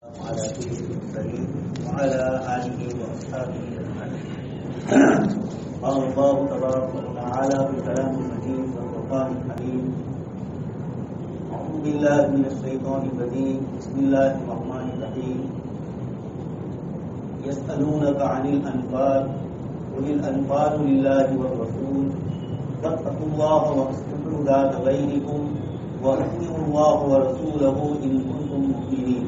على سيد المرسلين وعلى آله وأصحابه أجمعين. قال الله تبارك وتعالى في كلام المجيد والفرقان الحميد: أعوذ بالله من الشيطان الرجيم، بسم الله الرحمن الرحيم. يسألونك عن الأنفال قل الأنفال لله والرسول واتقوا الله واصلحوا ذات بينكم وأطيعوا الله ورسوله إن كنتم مؤمنين.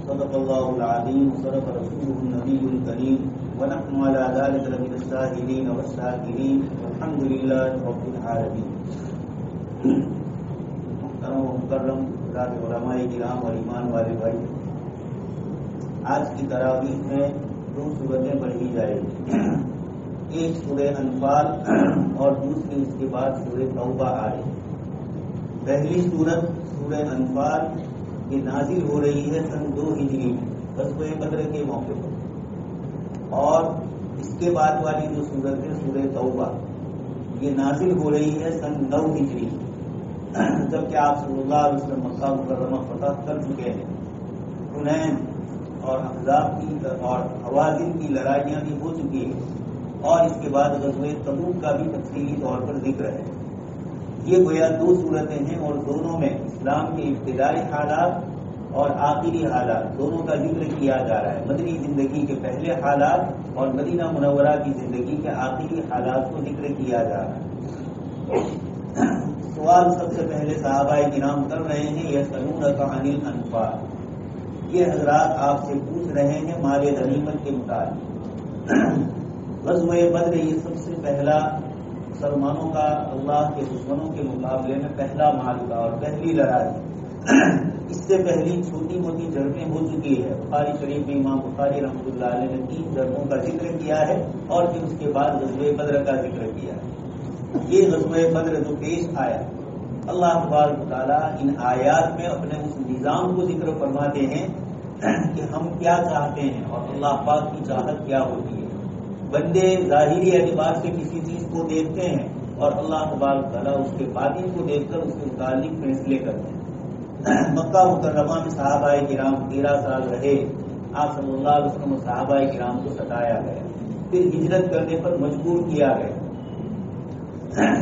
صدق الله العظيم وصدق رسوله النبي الكريم ونحن على ذلك لمن الشاهدين والشاكرين والحمد لله رب العالمين. محترم و مکرم حضرات علماء کرام اور ایمان والے بھائی، آج کی تراویح میں 2 سورتیں پڑھی جائیں گی. ایک سورہ انفال اور دوسری اس کے بعد سورہ توبہ آئے. پہلی سورت سورہ انفال یہ نازل ہو رہی ہے سن 2 ہجری میں غزوہ بدر کے موقع پر، اور اس کے بعد والی جو سورت ہے سورہ توبہ یہ نازل ہو رہی ہے سن 9 ہجری جبکہ آپ صلی اللہ علیہ وسلم مکہ مکرمہ فتح کر چکے ہیں. حنین اور احزاب کی اور حوازن کی لڑائیاں بھی ہو چکی ہیں، اور اس کے بعد غزوہ تبوک کا بھی تفصیلی طور پر ذکر ہے. یہ گویا 2 صورتیں ہیں اور دونوں میں اسلام کے ابتدائی حالات اور آخری حالات دونوں کا ذکر کیا جا رہا ہے. مدنی زندگی کے پہلے حالات اور مدینہ منورہ کی زندگی کے آخری حالات کو ذکر کیا جا رہا ہے. سوال سب سے پہلے صحابہ کرام کر رہے ہیں یسألونک عن الانفال. یہ حضرات آپ سے پوچھ رہے ہیں مال غنیمت کے متعلق. غزوہ بدر یہ سب سے پہلا مسلمانوں کا اللہ کے دشمنوں کے مقابلے میں پہلا معرکہ اور پہلی لڑائی. اس سے پہلی چھوٹی موٹی جنگیں ہو چکی ہے. بخاری شریف میں امام بخاری رحمۃ اللہ علیہ نے 3 جنگوں کا ذکر کیا ہے اور پھر اس کے بعد غزوہ بدر کا ذکر کیا ہے. یہ غزوہ بدر جو پیش آیا، اللہ تبارک و تعالیٰ ان آیات میں اپنے اس نظام کو ذکر فرماتے ہیں کہ ہم کیا چاہتے ہیں اور اللہ پاک کی چاہت کیا ہوتی ہے. بندے ظاہری اعتبار سے کسی چیز کو دیکھتے ہیں اور اللہ تبارک تعالیٰ اس کے باطن کو دیکھ کر اس کے متعلق فیصلے کرتے ہیں. مکہ مکرمہ میں صحابہ کرام 13 سال رہے. آپ صلی اللہ علیہ وسلم صحابہ کرام کو ستایا گیا، پھر ہجرت کرنے پر مجبور کیا گیا.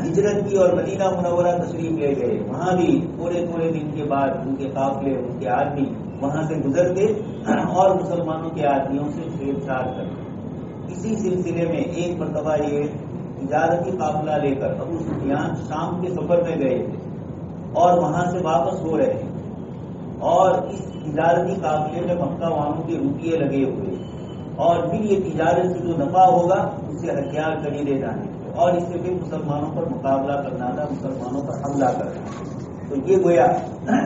ہجرت کی اور مدینہ منورہ تشریف لے گئے. وہاں بھی تھوڑے دن کے بعد ان کے قافلے ان کے آدمی وہاں سے گزرتے اور مسلمانوں کے آدمیوں سے چھیڑ چھاڑ کرتے. اسی سلسلے میں ایک مرتبہ یہ تجارتی قافلہ لے کر ابو سفیان شام کے سفر میں گئے تھے اور وہاں سے واپس ہو رہے ہیں، اور اس تجارتی قافلے میں مکہ والوں کے روپیے لگے ہوئے، اور پھر یہ تجارت سے جو نفع ہوگا اس سے ہتھیار خریدے جانے اور اس سے پھر مسلمانوں پر مقابلہ کرنا تھا، مسلمانوں پر حملہ کرنا. تو یہ گویا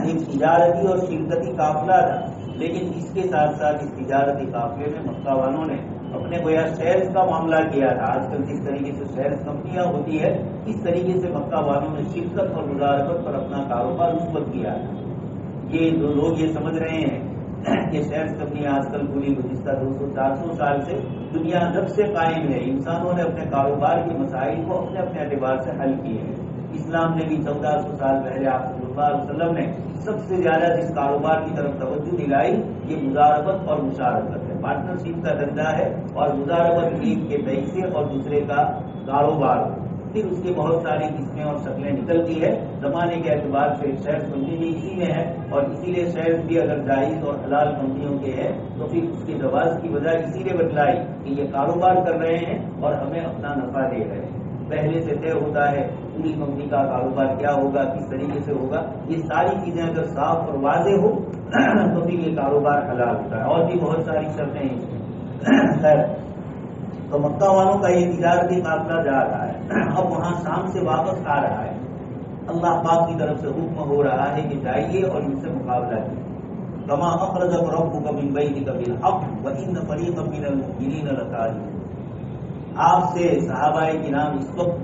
ایک تجارتی اور شرکتی قافلہ تھا، لیکن اس کے ساتھ ساتھ اس تجارتی قافلے میں مکہ والوں نے اپنے گویا شیئرز کا معاملہ کیا تھا. آج کل جس طریقے سے شیئرز کمپنیاں ہوتی ہے، اس طریقے سے مکہ والوں نے شرکت اور مزاربت پر اپنا کاروبار مثبت کیا تھا. یہ جو لوگ یہ سمجھ رہے ہیں کہ شیئرز کمپنیاں آج کل پوری گزشتہ 200-400 سال سے دنیا جب سے قائم ہے، انسانوں نے اپنے کاروبار کے مسائل کو اپنے اعتبار سے حل کیے ہیں. اسلام نے بھی 1400 سال پہلے آپ صلی اللہ علیہ وسلم نے سب سے زیادہ جس کاروبار کی طرف توجہ دلائی یہ مزاربت اور مشارکت ہے. پارٹنرشپ کا دھندا ہے اور مزاربت ایک کے پیسے اور دوسرے کا کاروبار. پھر اس کے بہت ساری قسمیں اور شکلیں نکلتی ہے. زمانے کے اعتبار سے شیئر کمپنی بھی اسی میں ہے، اور اسی لیے شیئر بھی اگر جائز اور حلال کمپنیوں کے ہے تو پھر اس کے جواز کی وجہ اسی لیے بتلائی کہ یہ کاروبار کر رہے ہیں اور ہمیں اپنا نفع دے رہے ہیں. پہلے سے طے ہوتا ہے پوری کمپنی کا کاروبار کیا ہوگا، کس طریقے سے ہوگا. یہ ساری چیزیں اگر صاف اور واضح ہو تو پھر یہ کاروبار حلال ہوتا ہے. اور بھی بہت ساری شرطیں ہیں. خیر، تو مکہ والوں کا یہ تجارتی قافلہ جا رہا ہے، اب وہاں شام سے واپس آ رہا ہے. اللہ پاک کی طرف سے حکم ہو رہا ہے کہ جائیے اور ان سے مقابلہ کیجیے. کما اخرجک ربک من بیتک بالحق وان فریقا من المؤمنین لکارہون. آپ سے صحابہ کرام اس وقت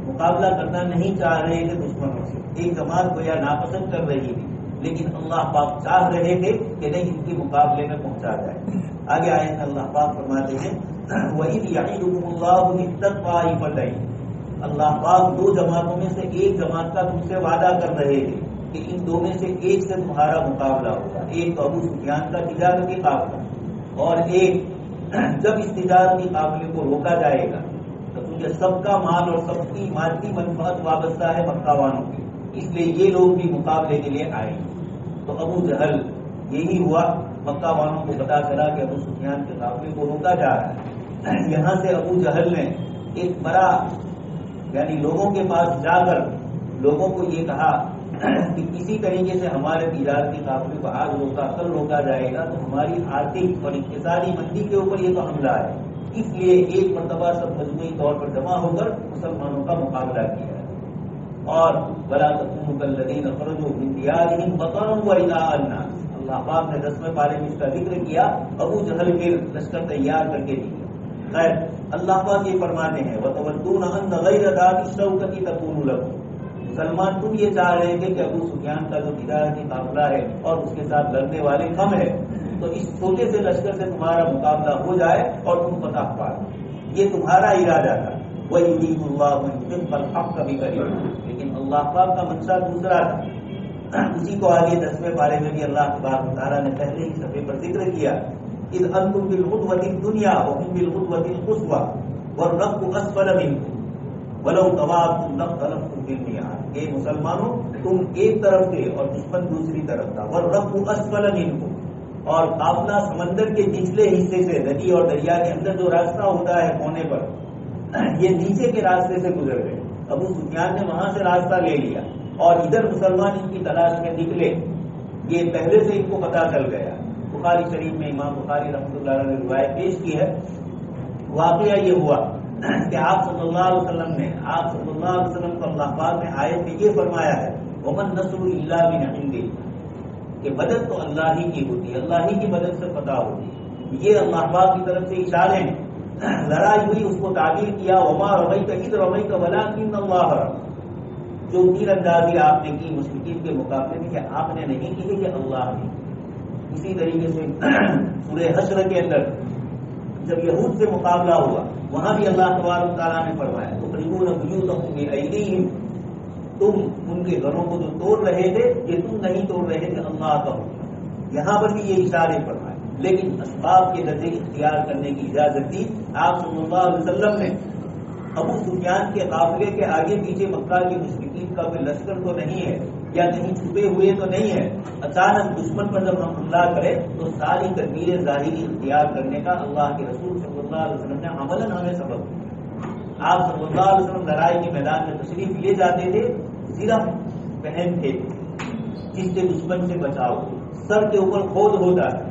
مقابلہ کرنا نہیں چاہ رہے تھے دشمنوں سے. ایک جماعت کو یا ناپسند کر رہی تھی، لیکن اللہ پاک چاہ رہے تھے کہ نہیں ان کے مقابلے میں پہنچا جائے. آگے آئے ہیں اللہ پاک فرماتے ہیں وَإِذْ يَعِدُكُمُ اللَّهُ إِحْدَى الطَّائِفَتَيْنِ. اللہ پاک 2 جماعتوں میں سے ایک جماعت کا تم سے وعدہ کر رہے تھے. کہ ان دو میں سے ایک سے تمہارا مقابلہ ہوگا. ایک تو ابو سفیان کا تجارتی قافلہ اور ایک جب اس تجارتی قافلے کو روکا جائے گا تو کیونکہ سب کا مال اور سب کی مادی منفعت وابستہ ہے مکہ والوں کی، اس لیے یہ لوگ بھی مقابلے کے لیے آئے. تو ابو جہل یہی ہوا، مکہ والوں کو پتا چلا کہ ابو سفیان کے قافلے کو روکا جا رہا ہے. یہاں سے ابو جہل نے ایک بڑا یعنی لوگوں کے پاس جا کر لوگوں کو یہ کہا کہ کسی طریقے سے ہمارے تجارتی قافلے کو آج روکا کل روکا جائے گا تو ہماری آرتھک اور اقتصادی مندی کے اوپر یہ تو حملہ ہے. اس لیے ایک مرتبہ سب مجموعی طور پر جمع ہو کر مسلمانوں کا مقابلہ کیا ہے. اور وَلَا تَكُونُوا كَالَّذِينَ خَرَجُوا مِن دِيَارِهِمْ بَطَرًا وَرِئَاءَ النَّاسِ. اللہ پاک نے 10ویں پارے میں اس کا ذکر کیا. ابو جہل کے لشکر تیار کر کے دیا. خیر اللہ پاک یہ فرماتے ہیں وَتَوَدُّونَ أَنَّ غَيْرَ ذَاتِ الشَّوْكَةِ تَكُونُ لَكُمْ. مسلمان تم یہ چاہ رہے تھے کہ ابو سفیان کا جو تجارتی قافلہ ہے اور اس کے ساتھ لڑنے والے کم ہے تو اس چھوٹے سے لشکر سے تمہارا مقابلہ ہو جائے اور تم فتح پا لو. یہ تمہارا ارادہ تھا. وَيُرِيدُ اللَّهُ أَن يُحِقَّ الْحَقَّ بِكَلِمَتِهِ. لیکن اللہ پاک کا منشا دوسرا تھا. اسی کو آگے 10ویں پارے میں بھی اللہ تبارک و تعالیٰ نے پہلے ہی صفحے پر ذکر کیا. اذ انتم بالعدوة الدنيا وهم بالعدوة القصوى والركب اسفل منكم ولو تواعدتم لاختلفتم في الميعاد. کہ مسلمانوں تم ایک طرف تھے اور دشمن دوسری طرف تھا. والركب اسفل منكم. اور قافلہ سمندر کے نچلے حصے سے ندی اور دریا کے اندر جو راستہ ہوتا ہے کونے پر یہ نیچے کے راستے سے گزر گئے. ابو سفیان نے وہاں سے راستہ لے لیا اور ادھر مسلمان ان کی تلاش میں نکلے. یہ پہلے سے ان کو پتا چل گیا. بخاری شریف میں امام بخاری رحمۃ اللہ علیہ نے روایت پیش کی ہے. واقعہ یہ ہوا کہ آپ صلی اللہ علیہ وسلم کو اللہ پاک نے آیت میں یہ فرمایا ہے وَمَن نَّصْرُ إِلَّا مِنْ عِندِهِ کہ مدد تو اللہ ہی کی ہوتی ہے، اللہ ہی کی مدد سے فتح ہوتی ہے. یہ اللہ پاک کی طرف سے اشارے ہیں. لڑائی ہوئی اس کو تعبیر کیا وَمَا رَمَيْتَ إِذْ رَمَيْتَ وَلَٰكِنَّ اللَّهَ رَمَى. جو تیر اندازی آپ نے کی مشرکین کے مقابلے میں کہ آپ نے نہیں کی ہے یہ اللہ نے. اسی طریقے سے سورہ حشر کے اندر جب یہود سے مقابلہ ہوا وہاں بھی اللہ تبارک تعالیٰ نے فرمایا تُخْرِجُونَ بُيُوتَكُم بِأَيْدِيكُم. تم ان کے گھروں کو جو توڑ رہے تھے یہ تم نہیں توڑ رہے تھے، اللہ کا حکم. یہاں پر بھی یہ اشارے فرمائے. لیکن اسباب کے درجے اختیار کرنے کی اجازت دی. آپ صلی اللہ علیہ وسلم نے ابو سفیان کے قافلے کے آگے پیچھے مکہ کی مشرکین کا کوئی لشکر تو نہیں ہے یا کہیں چھپے ہوئے تو نہیں ہے. اچانک دشمن پر جب ہم حملہ کرے تو ساری تدبیر ظاہری اختیار کرنے کا اللہ کے رسول صلی اللہ علیہ وسلم نے عملاً ہمیں سبق دیا. آپ صلی اللہ علیہ وسلم لڑائی کے میدان میں تشریف لے جاتے تھے صرف پہن تھے جس سے دشمن سے بچاؤ. سر کے اوپر کھود ہوتا ہے.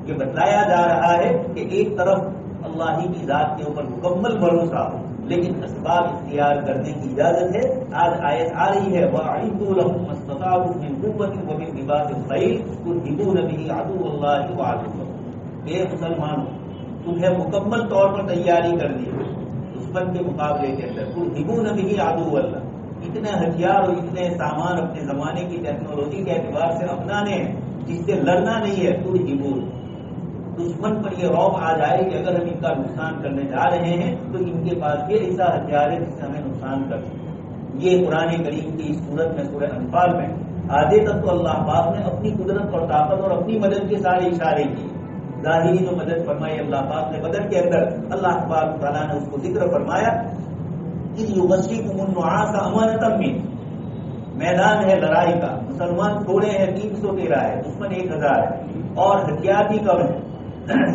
یہ بتلایا جا رہا ہے کہ ایک طرف اللہ ہی کی ذات کے اوپر مکمل بھروسہ ہو لیکن اسباب اختیار کرنے کی اجازت ہے. آج آیت آ رہی ہے وَأَعِدُّوا لَهُم مَّا اسْتَطَعْتُم مِّن قُوَّةٍ وَمِن رِّبَاطِ الْخَيْلِ تُرْهِبُونَ بِهِ عَدُوَّ اللَّهِ وَعَدُوَّكُمْ. اے مسلمانوں تمہیں مکمل طور پر تیاری کرنی ہے دشمن کے مقابلے کے اندر. تُرْهِبُونَ بِهِ عَدُوَّ اللَّهِ. اتنے ہتھیار اور اتنے سامان اپنے زمانے کی ٹیکنالوجی کے اعتبار سے اپنانے ہیں جس سے لڑنا نہیں ہے. تُرْهِبُونَ دشمن پر یہ رعب آ جائے کہ اگر ہم ان کا نقصان کرنے جا رہے ہیں تو ان کے پاس یہ ایسا ہتھیار ہے جس سے ہمیں نقصان کر سکتے. یہ قرآن کریم کی اس صورت میں سورہ انفال میں آدھے تک تو اللہ پاک نے اپنی قدرت اور طاقت اور اپنی مدد کے سارے اشارے کیے. ظاہری جو مدد فرمائی اللہ پاک نے بدر کے اندر اللہ تبارک تعالیٰ نے اس کو ذکر فرمایا کہ یغشیکم النعاس امانۃ من. میدان ہے لڑائی کا، مسلمان تھوڑے ہیں 313 ہے، دشمن 1000 ہے اور ہتھیار بھی کم ہے.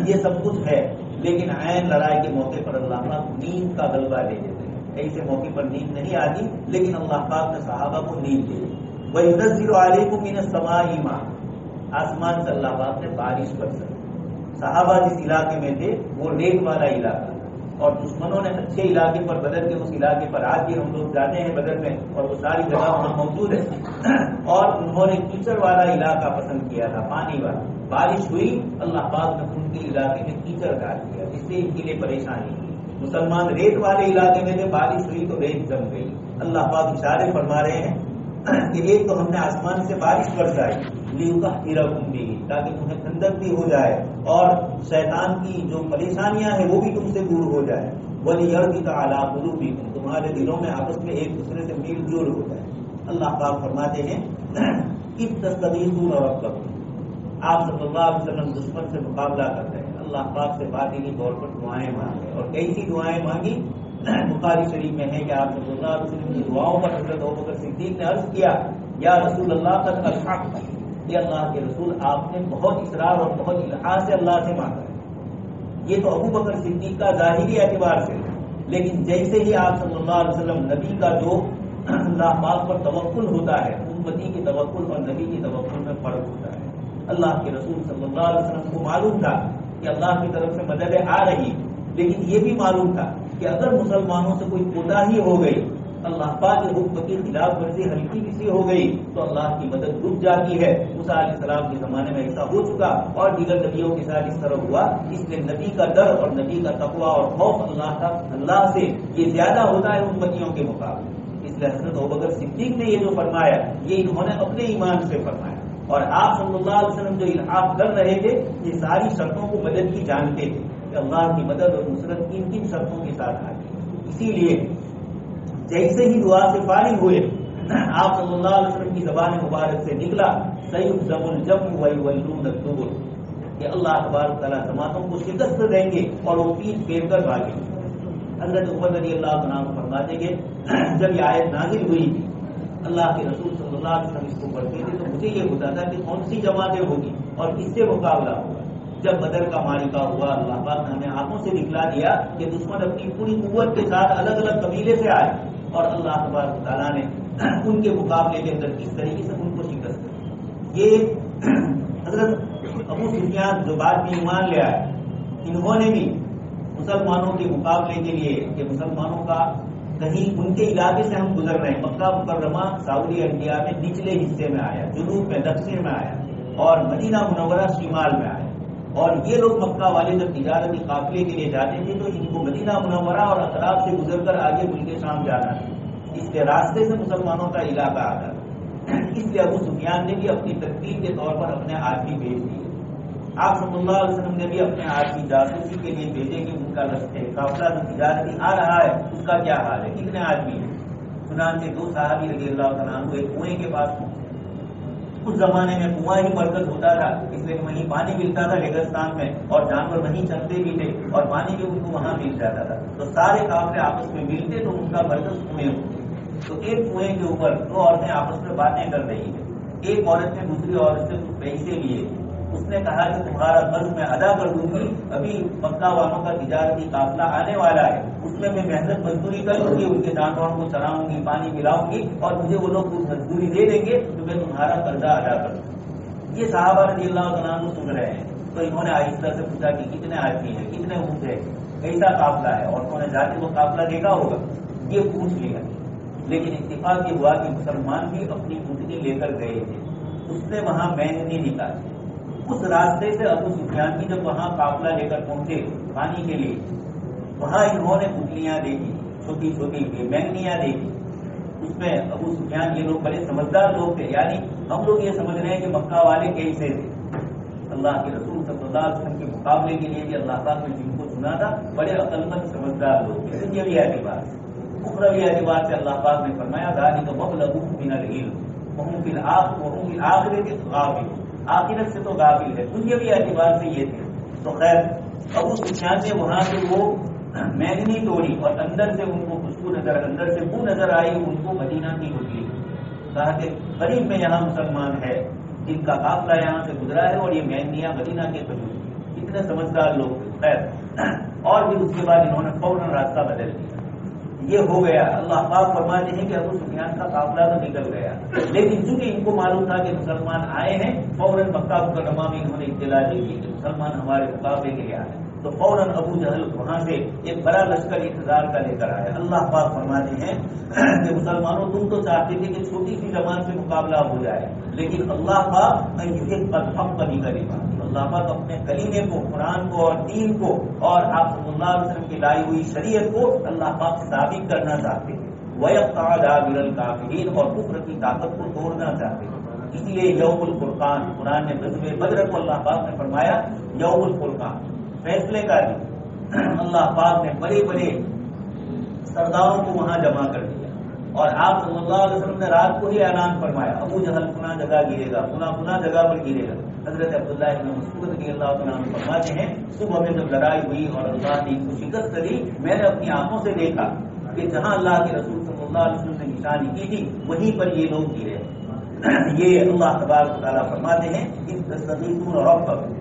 یہ سب کچھ ہے لیکن عین لڑائی کے موقع پر اللہ پاک نیند کا غلبہ دے دیتے ہیں. ایسے موقع پر نیند نہیں آتی لیکن اللہ پاک نے صحابہ کو نیند دے دی. وَيُنَزِّلُ عَلَيْكُم مِّنَ السَّمَاءِ مَاءً. آسمان سے اللہ پاک نے بارش برسائی. صحابہ جس علاقے میں تھے وہ ریت والا علاقہ تھا اور دشمنوں نے اچھے علاقے پر بدر کے اس علاقے پر آج بھی ہم لوگ جاتے ہیں بدر میں اور وہ ساری جگہ وہاں موجود ہے اور انہوں نے کیچڑ والا علاقہ پسند کیا تھا، پانی والا. بارش ہوئی اللہ پاک نے ان کے علاقے میں کیچڑ ڈال دیا جس سے ان کے لیے پریشانی ہوئی. مسلمان ریت والے علاقے میں تھے، بارش ہوئی تو ریت جم گئی. اللہ پاک اشارے فرما رہے ہیں کہ ایک تو ہم نے آسمان سے بارش برسائی لیطہرکم بہ تاکہ تمہیں ٹھنڈک بھی ہو جائے اور شیطان کی جو پریشانیاں ہیں وہ بھی تم سے دور ہو جائے. ولیربط علی قلوبکم تمہارے دلوں میں آپس میں ایک دوسرے سے میل جول ہو جائے. اللہ پاک فرماتے ہیں اذ تستغیثون ربکم، آپ صلی اللہ علیہ وسلم دشمن سے مقابلہ کرتے ہیں، اللہ پاک سے باطنی طور پر دعائیں مانگے، اور کیسی دعائیں مانگی؟ بخاری شریف میں ہے کہ آپ صلی اللہ علیہ وسلم کی دعاؤں پر حضرت ابوبکر صدیق نے عرض کیا یا رسول اللہ قد الحق، یہ اللہ کے رسول آپ نے بہت اصرار اور بہت الحاح سے اللہ سے مانگا ہے۔ یہ تو ابوبکر صدیق کا ظاہری اعتبار سے، لیکن جیسے ہی آپ صلی اللہ علیہ وسلم نبی کا جو اللہ پاک پر توکل ہوتا ہے، امتی کی توکل اور نبی کی توکل میں فرق ہوتا ہے۔ اللہ کے رسول صلی اللہ علیہ وسلم کو معلوم تھا کہ اللہ کی طرف سے مددیں آ رہی، لیکن یہ بھی معلوم تھا کہ اگر مسلمانوں سے کوئی کوتاہی ہو گئی، اللہ پاک کے حکم کی خلاف ورزی ہلکی کسی ہو گئی تو اللہ کی مدد رک جاتی ہے۔ موسیٰ علیہ السلام کے زمانے میں ایسا ہو چکا اور دیگر نبیوں کے ساتھ اس طرح ہوا، اس لیے نبی کا ڈر اور نبی کا تقویٰ اور خوف اللہ سے یہ زیادہ ہوتا ہے امتیوں کے مقابلے۔ اس لیے حضرت ابوبکر صدیق نے یہ جو فرمایا یہ انہوں نے اپنے ایمان سے فرمایا، اور آپ صلی اللہ علیہ وسلم جو الحاق کر رہے تھے یہ ساری شرطوں کو مدد کی جانتے تھے کہ اللہ کی مدد اور نصرت کن کن شرطوں کے ساتھ آتی۔ اسی لیے جیسے ہی دعا سے فارغ ہوئے آپ صلی اللہ علیہ وسلم کی زبان مبارک سے نکلا سیہزم الجمع ویولون الدبر، کہ اللہ تبارک تعالیٰ جماعتوں کو شکست دیں گے اور وہ پیٹ پھیر کر بھاگیں گے۔ حضرت عمر رضی اللہ عنہ فرماتے کہ جب یہ آیت نازل ہوئی تھی اللہ کے رسول صلی اللہ علیہ وسلم اس کو پڑھتے تھے تو مجھے یہ ہوتا تھا کہ کون سی جماعتیں ہوگی اور کس سے مقابلہ ہوگا۔ جب بدر کا معرکہ ہوا اللہ پاک نے ہمیں آنکھوں سے دکھلا دیا کہ دشمن اپنی پوری قوت کے ساتھ الگ الگ قبیلے سے آئے اور اللہ تبارک تعالیٰ نے ان کے مقابلے کے اندر کس طریقے سے ان کو شکست دی۔ یہ حضرت ابو سفیان جو بعد میں ایمان لے آئے، انہوں نے بھی مسلمانوں کے مقابلے کے لیے کہ مسلمانوں کا کہیں ان کے علاقے سے ہم گزر رہے ہیں، مکہ مکرمہ سعودی عربیہ میں نچلے حصے میں آیا، جنوب میں دکشن میں آیا، اور مدینہ منورہ شمال میں آیا، اور یہ لوگ مکہ والے جب تجارتی قافلے کے لیے جاتے تھے تو ان کو مدینہ منورہ اور اطراف سے گزر کر آگے ملک شام جانا تھا، اس کے راستے سے مسلمانوں کا علاقہ آتا تھا۔ اس لیے ابو سفیان نے بھی اپنی تدبیر کے طور پر اپنے آدمی بھیج دیے۔ آپ صلی اللہ علیہ وسلم نے بھی اپنے آدمی جاسوسی کے لیے بھیجے کہ ان کا رستے قافلہ جو تجارتی آ رہا ہے اس کا کیا حال ہے، کتنے آدمی ہیں۔ چنانچہ دو صحابی رضی اللہ تعالیٰ عنہ ایک کنویں کے پاس پہنچے۔ اس زمانے میں کنواں ہی مرکز ہوتا تھا، اس لیے وہیں پانی ملتا تھا ریگستان میں، اور جانور وہیں چلتے بھی تھے اور پانی بھی ان کو وہاں مل جاتا تھا، تو سارے قافلے آپس میں ملتے تو ان کا مرکز کنویں ہوتے۔ تو ایک کنویں کے اوپر دو عورتیں آپس میں باتیں کر رہی ہیں، ایک عورت نے دوسری عورت سے کچھ پیسے لیے، اس نے کہا کہ تمہارا قرض میں ادا کر دوں گی، ابھی مکہ والوں کا تجارتی قافلہ آنے والا ہے، اس میں محنت مزدوری کروں گی، ان کے جانوروں کو چراؤں گی، پانی پلاؤں گی، اور مجھے وہ لوگ کچھ مزدوری دے دیں گے تو میں تمہارا قرضہ ادا کر دوں گی۔ یہ صحابہ رضی اللہ تعالیٰ عنہ سن رہے ہیں تو انہوں نے آہستہ سے پوچھا کہ کتنے آدمی ہیں، کتنے اونٹ ہے، کیسا قافلہ ہے، اور انہوں نے جا کے وہ قافلہ دیکھا ہوگا، یہ پوچھ لیا۔ لیکن اتفاق یہ ہوا کہ مسلمان بھی اپنی اونٹنی لے کر گئے تھے، اس نے وہاں مینگنی نکالی۔ اس راستے سے ابو سفیان بھی جب وہاں قافلہ لے کر پہنچے پانی کے لیے، وہاں انہوں نے پتلیاں دیکھی، چھوٹی چھوٹی مینگنیاں دیکھی۔ اس میں ابو سفیان یہ لوگ بڑے سمجھدار لوگ تھے، یعنی ہم لوگ یہ سمجھ رہے ہیں کہ مکہ والے کیسے تھے، اللہ کے رسول صلی اللہ علیہ وسلم کے مقابلے کے لیے اللہ پاک نے جن کو چنا تھا بڑے عقل مند سمجھدار لوگ تھے۔ دنیاوی اعتبار سے، اخروی اعتبار سے اللہ پاک نے فرمایا ذالک مبلغهم من العلم وهم في الآخرة غافلون، آخرت سے تو غافل ہے، دنیاوی اعتبار سے یہ تھے۔ تو خیر ابو سفیان نے وہاں سے وہ مینگنی توڑی اور اندر سے ان کو خوشبو اندر سے بو نظر آئی، ان کو مدینہ کی ہوتی، کہا کہ قریب میں یہاں مسلمان ہے جن کا قافلہ یہاں سے گزرا ہے اور یہ مینگنیاں مدینہ کے قریب، اتنے سمجھدار لوگ تھے۔ خیر اور پھر اس کے بعد انہوں نے فوراً راستہ بدل دیا، یہ ہو گیا۔ اللہ پاک فرماتے ہیں کہ ابو سفیان کا قافلہ تو نکل گیا، لیکن چونکہ ان کو معلوم تھا کہ مسلمان آئے ہیں، فوراً مکہ مکرمہ میں انہوں نے اطلاع دی کہ مسلمان ہمارے مقابلے کے لیے آئے، تو فوراً ابو جہل وہاں سے ایک بڑا لشکر انتظار کا لے کر آیا۔ اللہ پاک فرماتے ہیں کہ مسلمانوں تم تو چاہتے تھے کہ چھوٹی سی جماعت سے مقابلہ ہو جائے، لیکن اللہ پاک اللہ پاک اپنے کلیمے کو، قرآن کو اور دین کو اور آپ صلی اللہ علیہ وسلم کی لائی ہوئی شریعت کو اللہ پاک ثابت کرنا چاہتے ہیں، وَيَقْطَعَ دَابِرَ الْكَافِرِينَ، اور کفر کی طاقت کو توڑنا چاہتے ہیں۔ اس لیے یوم الفرقان، قرآن نے غزوہ بدر کو اللہ پاک نے فرمایا یوم الفرقان، فیصلے کا دن۔ اللہ پاک نے بڑے بڑے سرداروں کو وہاں جمع کر دیا، اور آپ صلی اللہ علیہ وسلم نے رات کو ہی اعلان فرمایا ابو جہل فلاں جگہ گرے گا، فلاں جگہ پر گرے گا۔ حضرت عبداللہ ابن مسعود رضی اللہ تعالیٰ عنہ فرماتے ہیں صبح میں جب لڑائی ہوئی اور اللہ نے ان کو شکست دی، میں نے اپنی آنکھوں سے دیکھا کہ جہاں اللہ کے رسول صلی اللہ علیہ وسلم نے نشانی کی تھی وہیں پر یہ لوگ گرے۔ یہ اللہ تبارک و تعالیٰ فرماتے ہیں تستغیثون ربکم،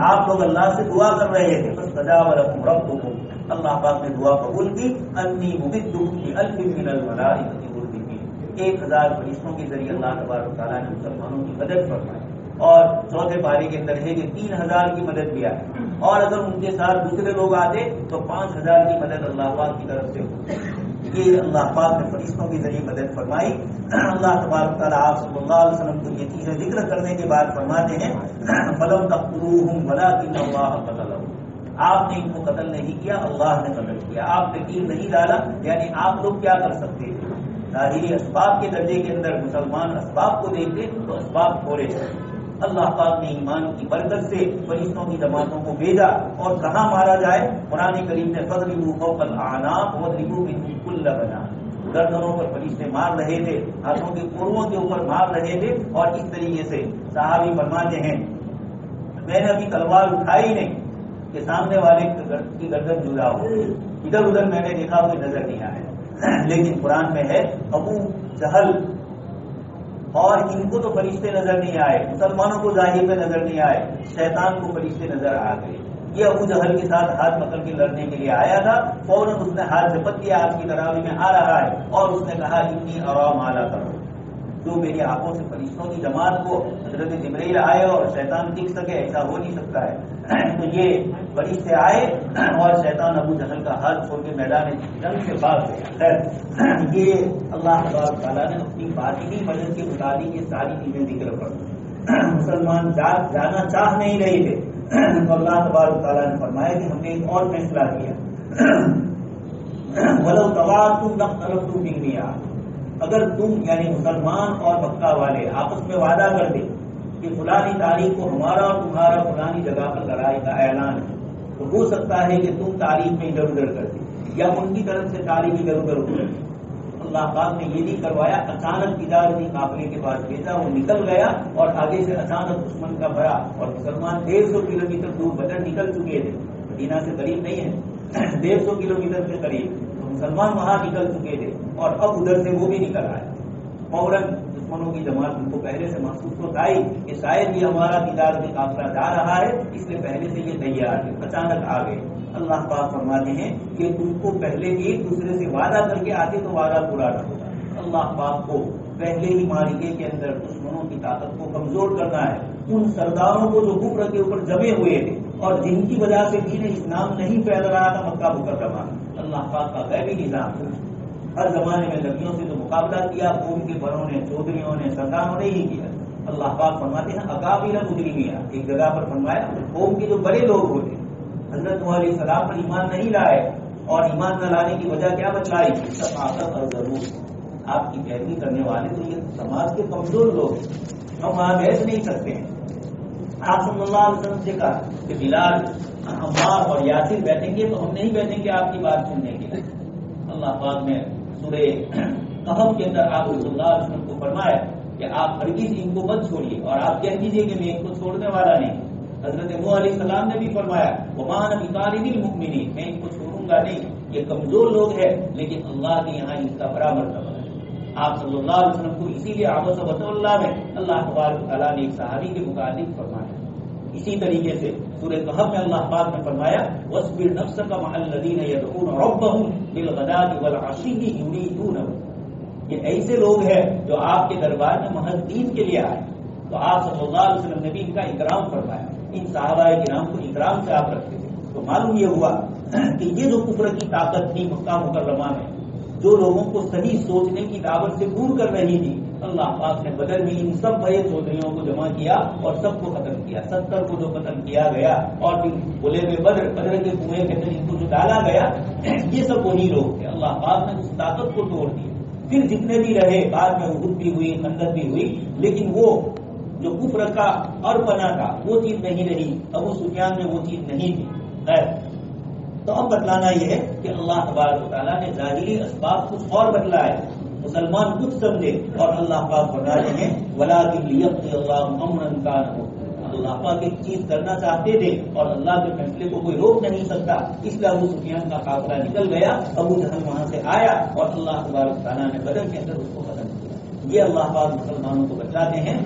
آپ لوگ اللہ سے دعا کر رہے تھے، فاستجاب لکم ربکم، اللہ پاک نے دعا قبول کی، انی ممدکم بألف من الملائکۃ مردفین، 1000 فرشتوں کے ذریعے اللہ تبارک و تعالیٰ نے مسلمانوں کی مدد فرمائی۔ اور چوتھے پارے کے اندر ہے کہ 3000 کی مدد بھی آئی، اور اگر ان کے ساتھ دوسرے لوگ آتے تو 5000 کی مدد اللہ پاک کی طرف سے ہوتی۔ یہ اللہ پاک نے فرشتوں کے ذریعے مدد فرمائی۔ اللہ تبارک تعالیٰ آپ صلی اللہ علیہ وسلم کو یہ چیزیں ذکر کرنے کے بعد فرماتے ہیں فَلَمْ تَقْتُلُوهُمْ وَلَٰكِنَّ اللَّهَ قَتَلَهُمْ، آپ نے ان کو قتل نہیں کیا، اللہ نے قتل کیا، آپ نے تیر نہیں ڈالا۔ یعنی آپ لوگ کیا کر سکتے تھے؟ ظاہری اسباب کے درجے کے اندر مسلمان اسباب کو دیکھتے تو اسباب تھوڑے تھے، اللہ پاک نے ایمان کی برکت سے فرشتوں کی جماعتوں کو بھیجا، اور کہاں مارا جائے؟ قرآن کریم نے فَاضْرِبُوا فَوْقَ الْأَعْنَاقِ وَاضْرِبُوا مِنْهُمْ كُلَّ بَنَانٍ، گردنوں پر فرشتے مار رہے تھے، ہاتھوں کے کوڑوں کے اوپر مار رہے تھے، اور اس طریقے سے صحابی فرماتے ہیں میں نے ابھی تلوار اٹھائی نہیں کہ سامنے والے کی گردن جدا ہو، ادھر ادھر میں نے دیکھا کوئی نظر نہیں آیا، لیکن قرآن میں ہے ابو جہل اور ان کو تو فرشتے نظر نہیں آئے، مسلمانوں کو ظاہر میں نظر نہیں آئے، شیطان کو فرشتے نظر آ گئے۔ یہ ابو جہل کے ساتھ ہاتھ پکڑ کے لڑنے کے لیے آیا تھا، فوراً اس نے ہاتھ جپت کیا، آج کی تراویح میں آ رہا ہے، اور اس نے کہا انی ارا ما لا ترون، جو میری آنکھوں سے فرشتوں کی جماعت کو حضرت جبرائیل آئے اور شیطان دکھ سکے، ایسا ہو نہیں سکتا ہے۔ تو یہ فرشتے آئے اور شیطان ابو جہل کا ہاتھ چھوڑ کے میدان جنگ سے بھاگ گیا۔ یہ اللہ تبارک تعالیٰ نے اپنی باطنی مدد کے مطابق یہ ساری چیزیں ذکر کر دی۔ مسلمان جانا چاہ نہیں رہے تھے تو اللہ تبارک تعالیٰ نے فرمایا کہ ہم نے ایک اور فیصلہ کیا وَلَوْ تَوَاعَدْتُمْ لَاخْتَلَفْتُمْ فِي الْمِيعَادِ، اگر تم یعنی مسلمان اور مکہ والے آپس میں وعدہ کر دیں کہ فلانی تاریخ کو ہمارا اور تمہارا فلانی جگہ پر لڑائی کا اعلان ہے، تو ہو سکتا ہے کہ تم تاریخ میں ادھر ادھر کر دیں یا ان کی طرف سے تاریخ ادھر ادھر ہو جائے۔ اللہ پاک نے یہ نہیں کروایا، اچانک تجارتی قافلے کے پاس بھیجا، وہ نکل گیا اور آگے سے اچانک دشمن کا بھرا، اور مسلمان 150 کلومیٹر دور بدر نکل چکے تھے، مدینہ سے قریب نہیں ہے، 150 کلومیٹر سے قریب، تو مسلمان وہاں نکل چکے تھے، اور اب ادھر سے وہ بھی نکل آئے۔ فوراً دشمنوں کی جماعت ان کو پہلے سے محسوس تو آئی کہ شاید یہ ہمارا تجارتی قافلہ جا رہا ہے، اس لیے پہلے سے یہ تیار ہے، اچانک آ گئے۔ اللہ پاک فرماتے ہیں کہ تم کو پہلے ایک دوسرے سے وعدہ کر کے آتے تو وعدہ پورا نہ ہوتا۔ اللہ پاک کو پہلے ہی معرکے کے اندر دشمنوں کی طاقت کو کمزور کرنا ہے، ان سرداروں کو جو کفر کے اوپر جمے ہوئے تھے اور جن کی وجہ سے دین اسلام نہیں پھیل رہا تھا مکہ مکرمہ، اللہ پاک کا غیبی نظام تھا۔ ہر زمانے میں نبیوں سے جو مقابلہ کیا قوم کے بڑوں نے، چودھریوں نے، سرداروں نے ہی کیا۔ اللہ پاک فرماتے ہیں اکابر مجرمین، ایک جگہ پر فرمایا قوم کے جو بڑے لوگ ہوتے حضرت نوح علیہ السلام پر ایمان نہیں لائے، اور ایمان نہ لانے کی وجہ کیا بتلائی؟ شفاعت اور ضرور، آپ کی پیروی کرنے والے تو یہ سماج کے کمزور لوگ ہیں، ہم وہاں بیٹھ نہیں سکتے ہیں۔ آپ صلی اللہ علیہ وسلم سے کہا کہ بلال، عمار اور یاسر بیٹھیں گے تو ہم نہیں بیٹھیں گے آپ کی بات سننے کے لیے۔ اللہ پاک نے سورہ کہف کے اندر آپ صلی اللہ علیہ وسلم کو فرمایا کہ آپ ہرگز ان کو مت چھوڑیے، اور آپ کہہ دیجیے کہ میں ان کو چھوڑنے والا نہیں۔ حضرت نوح علیہ السلام نے بھی فرمایا وَمَا أَنَا بِطَارِدِ الْمُؤْمِنِينَ، میں ان کو چھوڑوں گا نہیں، یہ کمزور لوگ ہیں لیکن اللہ کے یہاں ان کا بڑا مرتبہ ہے۔ آپ صلی اللہ علیہ وسلم کو اسی لیے عبس وتولى میں اللہ تبارک تعالیٰ نے ایک صحابی کے متعلق فرمایا۔ اسی طریقے سے سورہ کہف میں اللہ پاک نے فرمایا وَاصْبِرْ نَفْسَكَ مَعَ الَّذِينَ يَدْعُونَ رَبَّهُمْ بِالْغَدَاةِ وَالْعَشِيِّ يُرِيدُونَهُ، یہ ایسے لوگ ہیں جو آپ کے دربار میں محض دین کے لیے آئے، تو آپ صلی اللہ علیہ وسلم نے بھی ان کا اکرام فرمایا، ان صحابہ کرام کو اکرام سے آپ رکھتے تھے۔ تو معلوم یہ ہوا کہ یہ جو کفر کی طاقت تھی مکہ مکرمہ میں، جو لوگوں کو صحیح سوچنے کی دعوت سے دور کر رہی تھی، اللہ پاک نے بدر میں ان سب بڑے چودھریوں کو جمع کیا اور سب کو ختم کیا، 70 کو جو قتل کیا گیا، اور پھر بولے میں بدر کے کنویں کے اندر ان کو جو ڈالا گیا، یہ سب وہی لوگ تھے۔ اللہ پاک نے اس طاقت کو توڑ دیا۔ پھر جتنے بھی رہے، بعد میں احد بھی ہوئی، خندق بھی ہوئی، لیکن وہ جو کفر کا اور پناہ تھا وہ چیز نہیں رہی، ابو سفیان میں وہ چیز نہیں تھی۔ خیر، تو اب بتلانا یہ ہے کہ اللہ تبارک و تعالیٰ نے ظاہری اسباب کچھ اور بتلائے، مسلمان کچھ سمجھے اور اللہ پاک فرما رہے ہیں وَلَٰكِن لِيَقْضِيَ اللَّهُ أَمْرًا كَانَ، اللہ پاک ایک چیز کرنا چاہتے تھے اور اللہ کے فیصلے کو کوئی روک نہیں سکتا، اس لیے ابو سفیان کا قافلہ نکل گیا، ابو جہل وہاں سے آیا اور اللہ تبارک تعالیٰ نے بدر کے اندر اس کو ختم کیا۔ یہ اللہ پاک مسلمانوں کو بتلاتے ہیں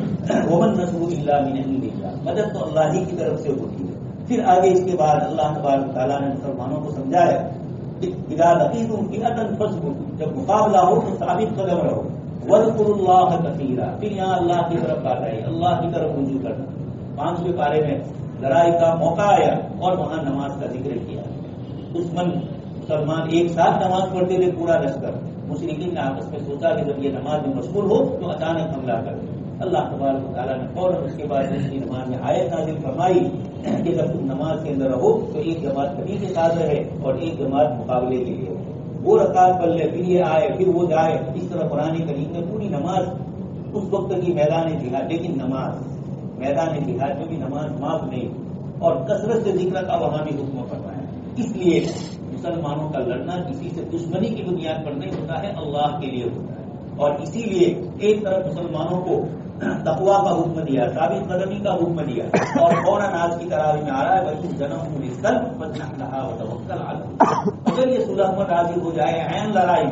وَمَن نَصْرُ إِلَّا مِنْ عِندِ اللَّهِ، مدد تو اللہ ہی کی طرف سے ہوتی ہے۔ پھر آگے اس کے بعد اللہ تبارک تعالیٰ نے مسلمانوں کو سمجھایا اذا لقيتم فئة فاثبتوا، جب مقابلہ ہو تو ثابت قدم رہو، واذكروا الله كثيرا، پھر یہاں اللہ کی طرف بات آئی، اللہ کی طرف رجوع کرنا۔ 5ویں پارے میں لڑائی کا موقع آیا اور وہاں نماز کا ذکر کیا۔ دشمن مسلمان ایک ساتھ نماز پڑھتے تھے پورا لشکر، مشرکین نے آپس میں سوچا کہ جب یہ نماز میں مشغول ہو تو اچانک حملہ کر دے۔ اللہ تبارک و تعالیٰ نے فوراً اس کے بعد دوسری نماز میں آیت نازل فرمائی کہ جب تم نماز کے اندر رہو تو ایک جماعت کبھی کے ساتھ رہے اور ایک جماعت مقابلے کے لیے، وہ رکعت پڑھ لے پھر یہ آئے پھر وہ جائے۔ اس طرح قرآن کریم نے پوری نماز اس وقت کی میدان جہاد، لیکن نماز میدان جہاد میں بھی نماز معاف نہیں اور کثرت سے ذکر کا وہاں بھی حکم فرمایا۔ اس لیے مسلمانوں کا لڑنا کسی سے دشمنی کی بنیاد پر نہیں ہوتا ہے، اللہ کے لیے ہوتا ہے۔ اور اسی لیے ایک طرف مسلمانوں کو تقویٰ کا حکم دیا، ثابت قدمی کا حکم دیا، اور فوراً آج کی تراویح میں آ رہا ہے وَإِن جَنَحُوا لِلسَّلْمِ فَاجْنَحْ لَهَا وَتَوَكَّلْ عَلَى اللَّهِ۔ اگر یہ صلح پر راضی ہو جائے، عین لڑائی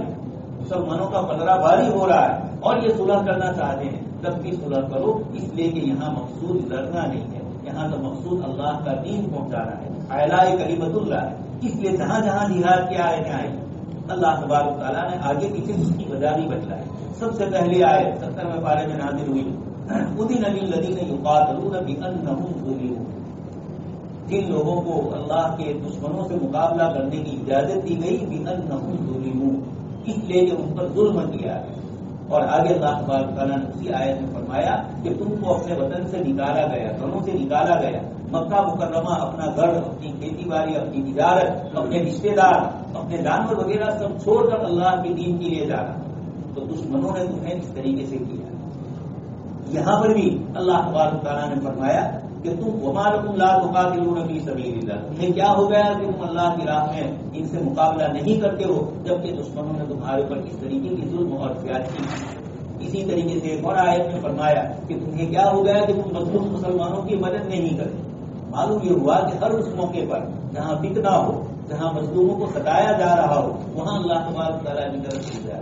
مسلمانوں کا پلڑا بھاری ہو رہا ہے اور یہ صلح کرنا چاہتے ہیں، تب بھی صلح کرو، اس لیے کہ یہاں مقصود لڑنا نہیں ہے، یہاں تو مقصود اللہ کا دین پہنچانا ہے، اعلاء کلمت اللہ ہے۔ اس لیے جہاں جہاں جہاد کی آیتیں آئی اللہ تبارک تعالیٰ نے آگے پیچھے اس کی وجہ بھی بتلائی۔ سب سے پہلے آئے 70ویں پارے میں نازل ہوئی اذن للذین یقاتلون بأنہم ظلموا، جن لوگوں کو اللہ کے دشمنوں سے مقابلہ کرنے کی اجازت دی گئی بأنہم ظلموا، اس لیے کہ ان پر ظلم کیا ہے۔ اور آگے اللہ تبارک تعالیٰ نے اسی آیت میں فرمایا کہ تم کو اپنے وطن سے نکالا گیا، گھروں سے نکالا گیا، مکہ مکرمہ اپنا گھر، اپنی کھیتی باڑی، اپنی تجارت، اپنے رشتے دار، اپنے جانور وغیرہ سب چھوڑ کر اللہ کے دین کے لیے جانا، تو دشمنوں نے تمہیں اس طریقے سے کیا۔ یہاں پر بھی اللہ تبارک تعالیٰ نے فرمایا کہ تم وما لکم لا تقاتلون فی سبیل اللہ، تمہیں کیا ہو گیا کہ تم اللہ کی راہ میں ان سے مقابلہ نہیں کرتے ہو، جبکہ دشمنوں نے تمہارے اوپر اس طریقے کی ظلم اور زیادتی کی۔ اسی طریقے سے ایک اور آیت میں فرمایا کہ تمہیں کیا ہو گیا کہ تم مظلوم مسلمانوں کی مدد نہیں کرتے۔ معلوم یہ ہوا کہ ہر اس موقع پر جہاں فتنہ ہو، جہاں مظلوموں کو ستایا جا رہا ہو، وہاں اللہ تبارک تعالیٰ کی طرف سے جائے۔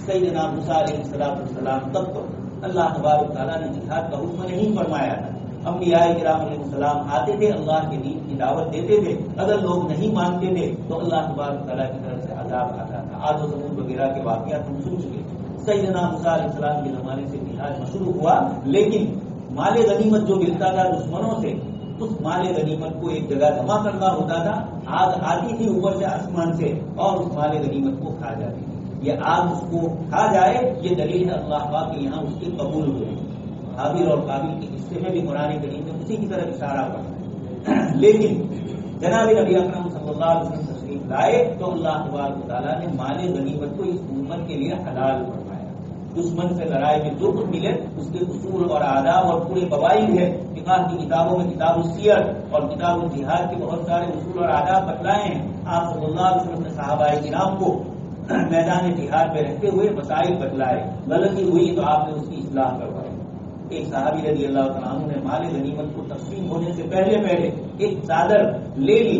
سیدنا موسیٰ علیہ السلام تک تو اللہ تبارک تعالیٰ نے جہاد کا حکم نہیں فرمایا تھا۔ انبیاء کرام علیہ السلام آتے تھے، اللہ کے دین کی دعوت دیتے تھے، اگر لوگ نہیں مانتے تھے تو اللہ تبارک تعالیٰ کی طرف سے عذاب آتا تھا۔ عاد و ثمود وغیرہ کے واقعات ہم سن چکے۔ سیدنا موسیٰ علیہ السلام کے زمانے سے جہاد مشروع ہوا، لیکن مال غنیمت جو ملتا تھا دشمنوں سے، اس مال غنیمت کو ایک جگہ جمع کرنا ہوتا تھا، آگ آتی تھی اوپر سے آسمان سے اور اس مال غنیمت کو کھا جاتی تھی۔ یہ آگ اس کو کھا جائے، یہ دلیل ہے اللہ پاک کے یہاں اس کی قبول ہوئے۔ حابیل اور قابل کے قصے میں بھی قرآن کریم نے اسی کی طرف اشارہ کرا ہے۔ لیکن جناب نبی اکرم صلی اللہ علیہ وسلم تشریف لائے تو اللہ تبارک تعالیٰ نے مال غنیمت کو اس امت کے لیے حلال فرمایا۔ دشمن سے لڑائی میں جو کچھ ملے اس کے اصول اور آداب اور پورے قواعد ہیں، فقہ کی کتابوں میں کتاب السیر اور کتاب الجہاد کے بہت سارے اصول اور آداب بتلائے ہیں۔ آپ صلی اللہ علیہ وسلم نے صحابہ کرام کو میدان جہاد میں رہتے ہوئے مسائل بتلائے، غلطی ہوئی تو آپ نے اس کی اصلاح کروائی۔ ایک صحابی رضی اللہ تعالیٰ عنہ نے مال غنیمت کو تقسیم ہونے سے پہلے ایک چادر لے لی،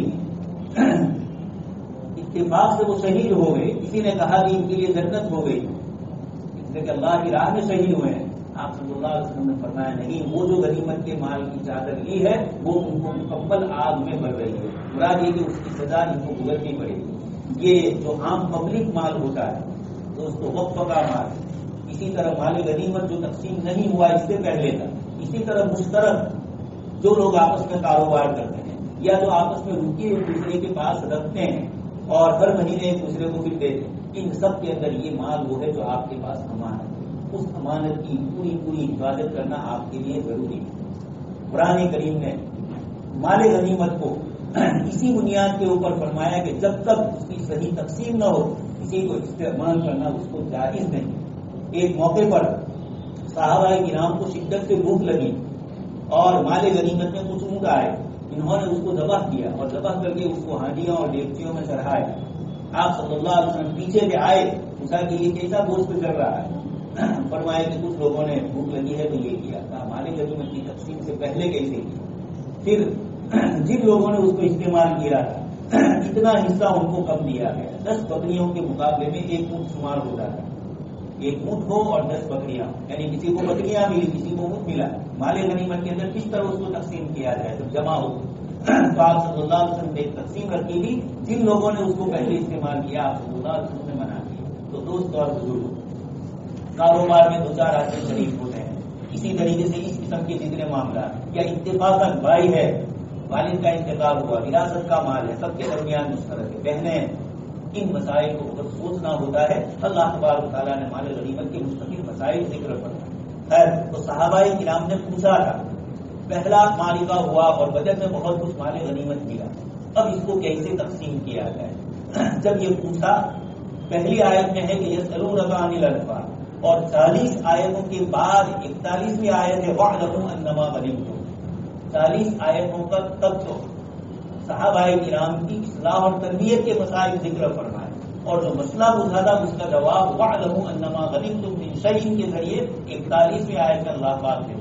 اتفاق سے وہ شہید ہو گئے۔ کسی نے کہا کہ ان کے لیے جنت ہو گئی، اس لیے کہ اللہ کی راہ میں شہید ہوئے ہیں۔ آپ صلی اللہ علیہ وسلم نے فرمایا نہیں، وہ جو غنیمت کے مال کی چادر لی ہے وہ ان کو مکمل آگ میں بڑھ رہی ہے، مراد یہ کہ اس کی سزا ان کو بھگتنی پڑے گی۔ یہ جو عام پبلک مال ہوتا ہے دوستو، وقف کا مال، اسی طرح مال غنیمت جو تقسیم نہیں ہوا اس سے پہلے تھا، اسی طرح مشترک جو لوگ آپس میں کاروبار کرتے ہیں یا جو آپس میں روکی ایک دوسرے کے پاس رکھتے ہیں اور ہر مہینے ایک دوسرے کو پھر دیتے ہیں، ان سب کے اندر یہ مال وہ ہے جو آپ کے پاس امانت ہے، اس امانت کی پوری حفاظت کرنا آپ کے لیے ضروری ہے۔ قرآن کریم نے مال غنیمت کو اسی بنیاد کے اوپر فرمایا کہ جب تک اس کی صحیح تقسیم نہ ہو کسی کو استعمال کرنا اس کو جائز نہیں۔ ایک موقع پر صحابہ کرام کو شدت سے بھوک لگی اور مال غنیمت میں کچھ اونٹ آئے، انہوں نے اس کو ذبح کیا اور ذبح کر کے اس کو ہانڈیوں اور ڈیگچیوں میں چڑھایا۔ آپ صلی اللہ علیہ وسلم پیچھے سے آئے، پوچھا کہ یہ کیسا گوشت چل رہا ہے؟ فرمایا کہ کچھ لوگوں نے بھوک لگی ہے تو یہ کیا تھا، مال غنیمت کی تقسیم سے پہلے کیسے کی؟ پھر جن لوگوں نے اس کو استعمال کیا تھا اتنا حصہ ان کو کم دیا گیا، 10 بکریوں کے مقابلے میں 1 اونٹ شمار ہوتا ہے، 1 اونٹ ہو اور 10 بکریاں، یعنی کسی کو بکریاں ملی کسی کو اونٹ ملا، مال غنیمت کے اندر کس طرح اس کو تقسیم کیا جائے تو جمع ہو۔ تو آپ صلی اللہ علیہ وسلم نے ایک تقسیم رکھی تھی، جن لوگوں نے اس کو پہلے استعمال کیا آپ صلی اللہ علیہ وسلم نے منع کیا۔ تو دوست اور بزرگ، کاروبار میں 2-4 آدمی شریک ہوتے ہیں، اسی طریقے سے اس قسم کے جتنے معاملات یا اتفاقاً بھائی ہے، والد کا انتقال ہوا، وراثت کا مال ہے، سب کے درمیان مشترک ہے، بہنیں، ان مسائل کو بہت سوچنا ہوتا ہے۔ اللہ تبارک تعالیٰ نے مال غنیمت کے مستقل مسائل ذکر فرمائے۔ خیر، تو صحابہ کرام نے پوچھا تھا، پہلا مالکہ ہوا اور بجٹ میں بہت کچھ مال غنیمت ملا، اب اس کو کیسے تقسیم کیا جائے؟ جب یہ پوچھا، پہلی آیت میں ہے کہ یسألونک عن الانفال، اور 40 آیتوں کے بعد 41ویں آیت ہے وَاعْلَمُوا أَنَّمَا غَنِمْتُمْ۔ 40 آیتوں کا تک تو صحابہ کرام کی اصلاح اور تربیت کے مسائل ذکر فرمائے، اور جو مسئلہ پوچھا تھا اس کا جواب وَاعْلَمُوا أَنَّمَا غَنِمْتُمْ مِنْ شَيْءٍ کے ذریعے 41ویں آیت میں اللہ پاک نے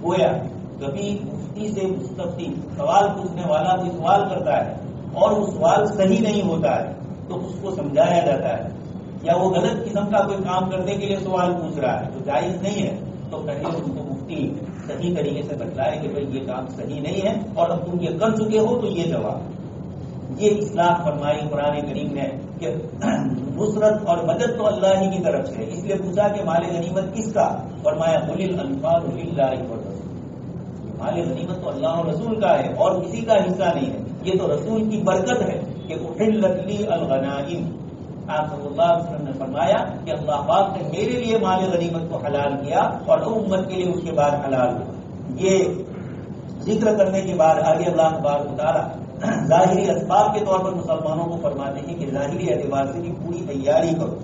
گویا کبھی مفتی سے مستفتی سوال پوچھنے والا کوئی سوال کرتا ہے اور وہ سوال صحیح نہیں ہوتا ہے تو اس کو سمجھایا جاتا ہے، یا وہ غلط قسم کا کوئی کام کرنے کے لیے سوال پوچھ رہا ہے جو جائز نہیں ہے تو پہلے ان کو مفتی صحیح طریقے سے بتلائے کہ بھائی یہ کام صحیح نہیں ہے اور اب تم یہ کر چکے ہو تو یہ جواب۔ یہ اصلاح فرمائی قرآن کریم نے کہ نصرت اور مدد تو اللہ ہی کی طرف سے ہے، اس لیے پوچھا کہ مال غنیمت کس کا؟ فرمایا قل الانفال للہ والرسول، مال غنیمت تو اللہ اور رسول کا ہے اور کسی کا حصہ نہیں ہے، یہ تو رسول کی برکت ہے کہ احلت لی الغنائم۔ آپ صلی اللہ علیہ وسلم نے فرمایا کہ اللہ پاک نے میرے لیے مال غنیمت کو حلال کیا اور امت کے لیے اس کے بعد حلال ہوا۔ یہ ذکر کرنے کے بعد آگے اللہ تبارک و تعالیٰ ظاہری اسباب کے طور پر مسلمانوں کو فرماتے ہیں کہ ظاہری اعتبار سے بھی پوری تیاری کرو،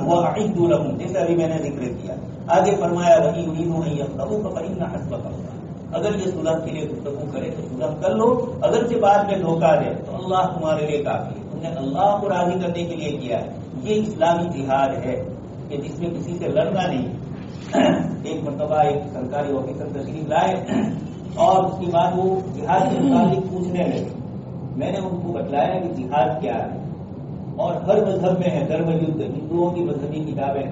وَأَعِدُّوا لَهُمْ، جیسے ابھی میں نے ذکر کیا۔ آگے فرمایا وَإِن يُرِيدُوا أَن يَخْطَئُوكَ فَإِنَّ حَسْبَكَ اللَّهُ، اگر یہ صلح کے لیے گفتگو کرے تو صلح کر لو، اگرچہ بعد میں دھوکہ دے تو اللہ تمہارے لیے کافی ہے، تم نے اللہ کو راضی کرنے کے لیے کیا ہے۔ یہ اسلامی جہاد ہے کہ جس میں کسی سے لڑنا نہیں۔ ایک مرتبہ ایک سرکاری آفیسر تشریف لائے اور اس کے بعد وہ جہاد کے متعلق پوچھنے لگے۔ میں نے ان کو بتلایا کہ جہاد کیا ہے اور ہر مذہب میں ہے، دھرم یدھ، ہندوؤں کی مذہبی کتابیں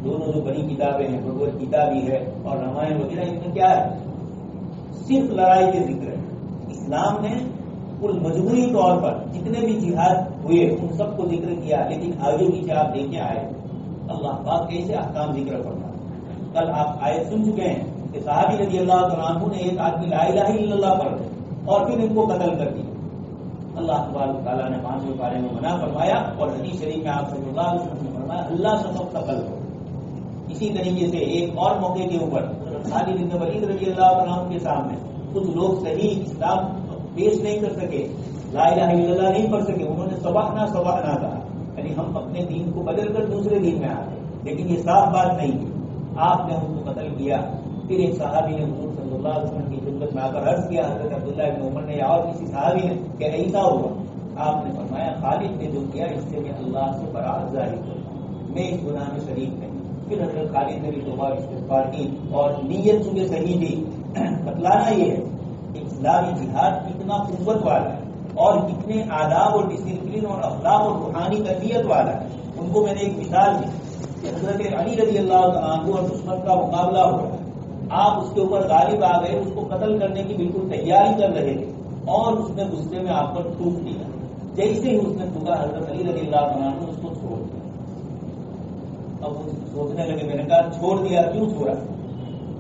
دونوں جو بڑی کتابیں ہیں، بھگوت گیتا بھی ہے اور رامائن وغیرہ، اس میں کیا ہے؟ صرف لڑائی کے ذکر ہے۔ اسلام نے کل مجموعی طور پر جتنے بھی جہاد ہوئے ان سب کو ذکر کیا، لیکن آگے پیچھے آپ دیکھیں آئے اللہ پاک کیسے احکام ذکر کرتا ہے۔ کل آپ آیت سن چکے ہیں کہ صحابی رضی اللہ عنہ نے ایک آدمی لا الہ الا اللہ پڑھ اور پھر ان کو قتل کر دیا۔ اللہ تبارک تعالیٰ نے 5ویں پارے میں منع فرمایا اور حدیث شریف میں آپ صلی اللہ علیہ وسلم نے فرمایا اللہ سے سب قتل ہو۔ اسی طریقے سے ایک اور موقع کے اوپر خالد بن ولید رضی اللہ عنہ کے سامنے کچھ لوگ صحیح اسلام پیش نہیں کر سکے، لا الہ الا اللہ نہیں پڑھ سکے، انہوں نے سبحنا کہا، یعنی ہم اپنے دین کو بدل کر دوسرے دین میں آ گئے، لیکن یہ صاف بات نہیں تھی۔ آپ نے ان کو قتل کیا۔ پھر ایک صحابی نے حضور صلی اللہ علیہ وسلم کی خدمت میں آ کر عرض کیا، حضرت عبداللہ بن عمر نے یا اور کسی صحابی نے کہ ایسا ہوا؟ آپ نے فرمایا خالد نے جو کیا اس سے میں اللہ سے برات ظاہر کرتا ہوں، میں اس گناہ میں شریک نہیں۔ پھر حضرت خالد نے بھی توبہ استغفار کی اور نیت چونکہ صحیح تھی۔ بتلانا یہ ہے کہ اسلامی جہاد کتنا قوت والا ہے اور کتنے آداب اور ڈسپلن اور اخلاق اور روحانی تربیت والا ہے۔ ان کو میں نے ایک مثال دی کہ حضرت علی رضی اللہ عنہ اور دشمن کا مقابلہ ہوا، آپ اس کے اوپر غالب آ گئے، اس کو قتل کرنے کی بالکل تیاری کر رہے تھے اور اس نے غصے میں آپ پر تھوک دیا۔ جیسے ہی اس نے تھوکا حضرت علی رضی اللہ عنہ نے اس کو چھوڑ دیا۔ اب سوچنے لگے، میں نے کہا چھوڑ دیا کیوں چھوڑا؟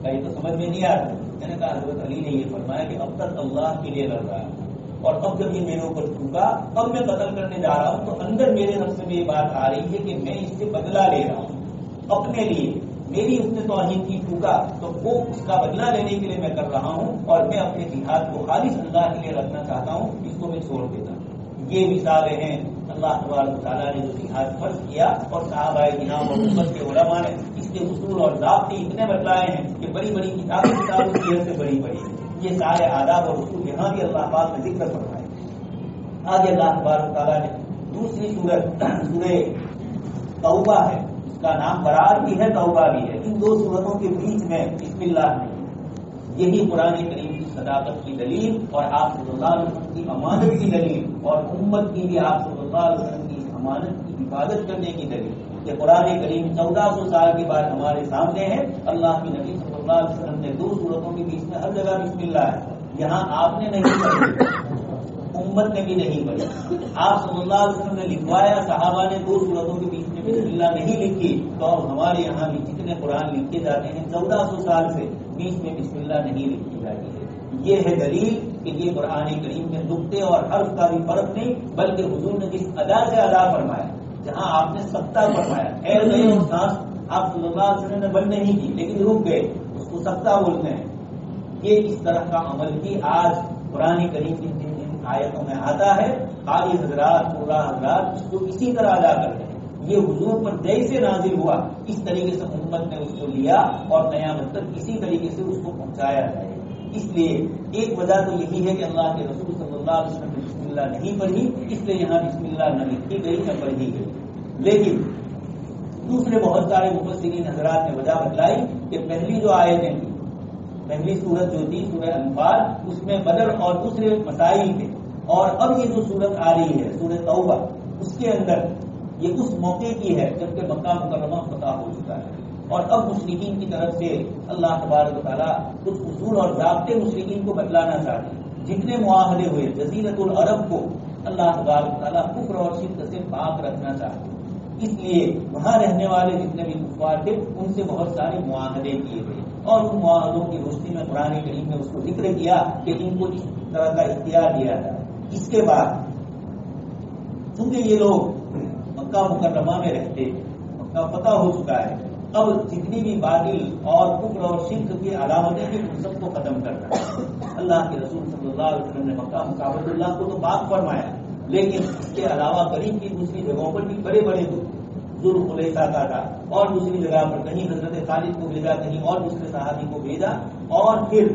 کہیں تو سمجھ میں نہیں آ رہا۔ میں نے کہا حضرت علی نے یہ فرمایا کہ اب تک اللہ کے لیے لڑ رہا ہے اور اب جب یہ میرے اوپر تھوکا اب میں قتل کرنے جا رہا ہوں تو اندر میرے نفس میں یہ بات آ رہی ہے کہ میں اس سے بدلہ لے رہا ہوں اپنے لیے، میری اس نے توہین کی ٹھوکا تو وہ اس کا بدلہ لینے کے لیے میں کر رہا ہوں اور میں اپنے جہاد کو خالص اللہ کے لیے رکھنا چاہتا ہوں، اس کو میں چھوڑ دیتا ہوں۔ یہ مثالیں ہیں اللہ تبارک تعالیٰ نے جو جہاد فرض کیا اور صحابہ کرام اور امت کے علماء نے اس کے اصول اور ضابطے اتنے بتلائے ہیں کہ بڑی بڑی کتابیں کی حد سے بڑی بڑی یہ سارے آداب اور اصول یہاں بھی اللہ پاک نے ذکر فرمائے۔ آگے اللہ تبارک تعالیٰ نے دوسری سورہ توبہ ہے، اس کا نام برات بھی ہے، توبہ بھی ہے. ان دو صورتوں کے بیچ میں بسم اللہ نہیں. یہی قرآن کریم کی صداقت کی دلیل اور آپ صلی اللہ علیہ وسلم کی امانت کی دلیل اور امت کی بھی آپ صلی اللہ علیہ وسلم کی امانت کی حفاظت کرنے کی دلیل کہ قرآن کریم 1400 سال کے بعد ہمارے سامنے ہے. اللہ کے نبی صلی اللہ علیہ وسلم نے دو صورتوں کے بیچ میں ہر جگہ بسم اللہ ہے. یہاں آپ نے نہیں پڑھی، امت نے بھی نہیں پڑھی. آپ صلی اللہ علیہ وسلم نے لکھوایا، صحابہ نے دو صورتوں کے بیچ میں بسم اللہ نہیں لکھی. تو ہمارے یہاں بھی جتنے قرآن لکھے جاتے ہیں 1400 سال سے بیچ میں بسم اللہ نہیں لکھی جاتی ہے. یہ ہے دلیل کہ یہ قرآن کریم کے نقطے اور حرف کا بھی فرق نہیں، بلکہ حضور نے جس ادا سے ادا فرمایا، جہاں آپ نے سکتہ فرمایا، خیر گئے اور سانس آپ صلی اللہ علیہ وسلم نے بند نہیں کی لیکن رک گئے، اس کو سکتہ بولتے ہیں. یہ اس طرح کا عمل بھی آج قرآن کریم کی جن آیتوں میں آتا ہے، قاری حضرات، پورا حضرات اس کو اسی طرح ادا کرتے ہیں. یہ حضور پر جیسے نازل ہوا اس طریقے سے امت نے اس کو لیا اور قیامت تک اسی طریقے سے اس کو پہنچایا جائے. اس لیے ایک وجہ تو یہی ہے کہ اللہ کے رسول صلی اللہ علیہ وسلم نے بسم اللہ نہیں پڑھی، اس لیے یہاں بسم اللہ نہ لکھی گئی نہ پڑھی گئی. لیکن دوسرے بہت سارے مفسرین حضرات نے وجہ بتلائی کہ پہلی جو آیتیں تھیں، پہلی سورت جو تھی سورہ انفال، اس میں بدر اور دوسرے مسائل تھے. اور اب یہ جو سورت آ رہی ہے سورہ توبہ، اس کے اندر یہ اس موقع کی ہے جبکہ مکہ مکرمہ فتح ہو چکا ہے اور اب مشرکین کی طرف سے اللہ تبارک و تعالیٰ کچھ اصول اور ضابطے مشرکین کو بتلانا چاہتے ہیں. جتنے معاہدے ہوئے جزیرۃ العرب کو اللہ تبارک و تعالیٰ کفر اور شرک سے پاک رکھنا چاہتے ہیں. اس لیے وہاں رہنے والے جتنے بھی کفار تھے ان سے بہت سارے معاہدے کیے گئے اور ان معاہدوں کی روشنی میں قرآن کریم نے اس کو ذکر کیا کہ ان کو اس طرح کا اختیار دیا جائے. اس کے بعد چونکہ یہ لوگ مکہ مکرمہ میں رہتے، مکہ فتح ہو چکا ہے، اب جتنی بھی باطل اور کفر اور شرک کی علامتیں ہیں ان سب کو ختم کرنا ہے. اللہ کے رسول صلی اللہ علیہ وسلم نے مکہ مکابۃ اللہ کو تو پاک فرمایا، لیکن اس کے علاوہ قریب کی دوسری جگہوں پر بھی بڑے بڑے ذوالخلیفہ کا تھا اور دوسری جگہ پر کہیں حضرت خالد کو بھیجا، کہیں اور دوسرے صحابی کو بھیجا. اور پھر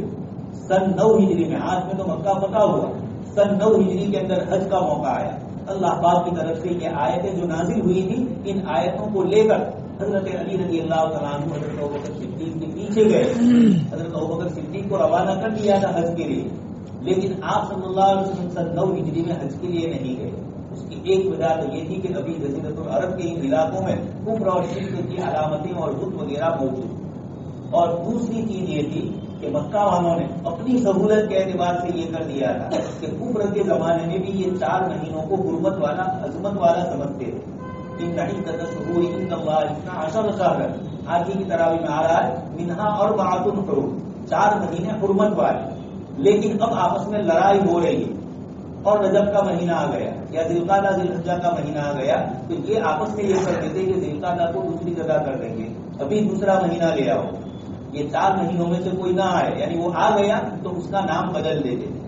سن 9 ہجری میں، آج میں تو مکہ فتح ہوا، سن 9 ہجری کے اندر حج کا موقع آیا. اللہ پاک کی طرف سے یہ آیتیں جو نازل ہوئی تھی، ان آیتوں کو لے کر حضرت علی رضی اللہ تعالیٰ عنہ حضرت ابوبکر صدیق کے پیچھے گئے. حضرت ابوبکر صدیق کو روانہ کر دیا تھا حج کے لیے، لیکن آپ صلی اللہ علیہ وسلم سن 9 ہجری میں حج کے لیے نہیں گئے. اس کی ایک وجہ تو یہ تھی کہ ابھی جزیرۃ العرب کے ان علاقوں میں کفر اور شرک کی علامتیں اور بت وغیرہ موجود. اور دوسری چیز یہ تھی کہ مکہ والوں نے اپنی سہولت کے اعتبار سے یہ کر دیا تھا کہ کفر کے زمانے میں بھی یہ 4 مہینوں کو حرمت والا، عظمت والا سمجھتے تھے. ان عدۃ الشہور عند اللہ 12 شہرا، آج کی تراویح میں آ رہا ہے منہا اور 4 حرم، 4 مہینے حرمت والے. لیکن اب آپس میں لڑائی ہو رہی ہے اور رجب کا مہینہ آ گیا یا ذوالقعدہ ذوالحجہ کا مہینہ آ گیا تو یہ آپس میں یہ کر دیتے کہ ذوالقعدہ کو دوسری جگہ کر دیں گے، ابھی دوسرا مہینہ لے آؤ. یہ 4 مہینوں میں سے کوئی نہ آئے، یعنی وہ آ گیا تو اس کا نام بدل دیتے تھے.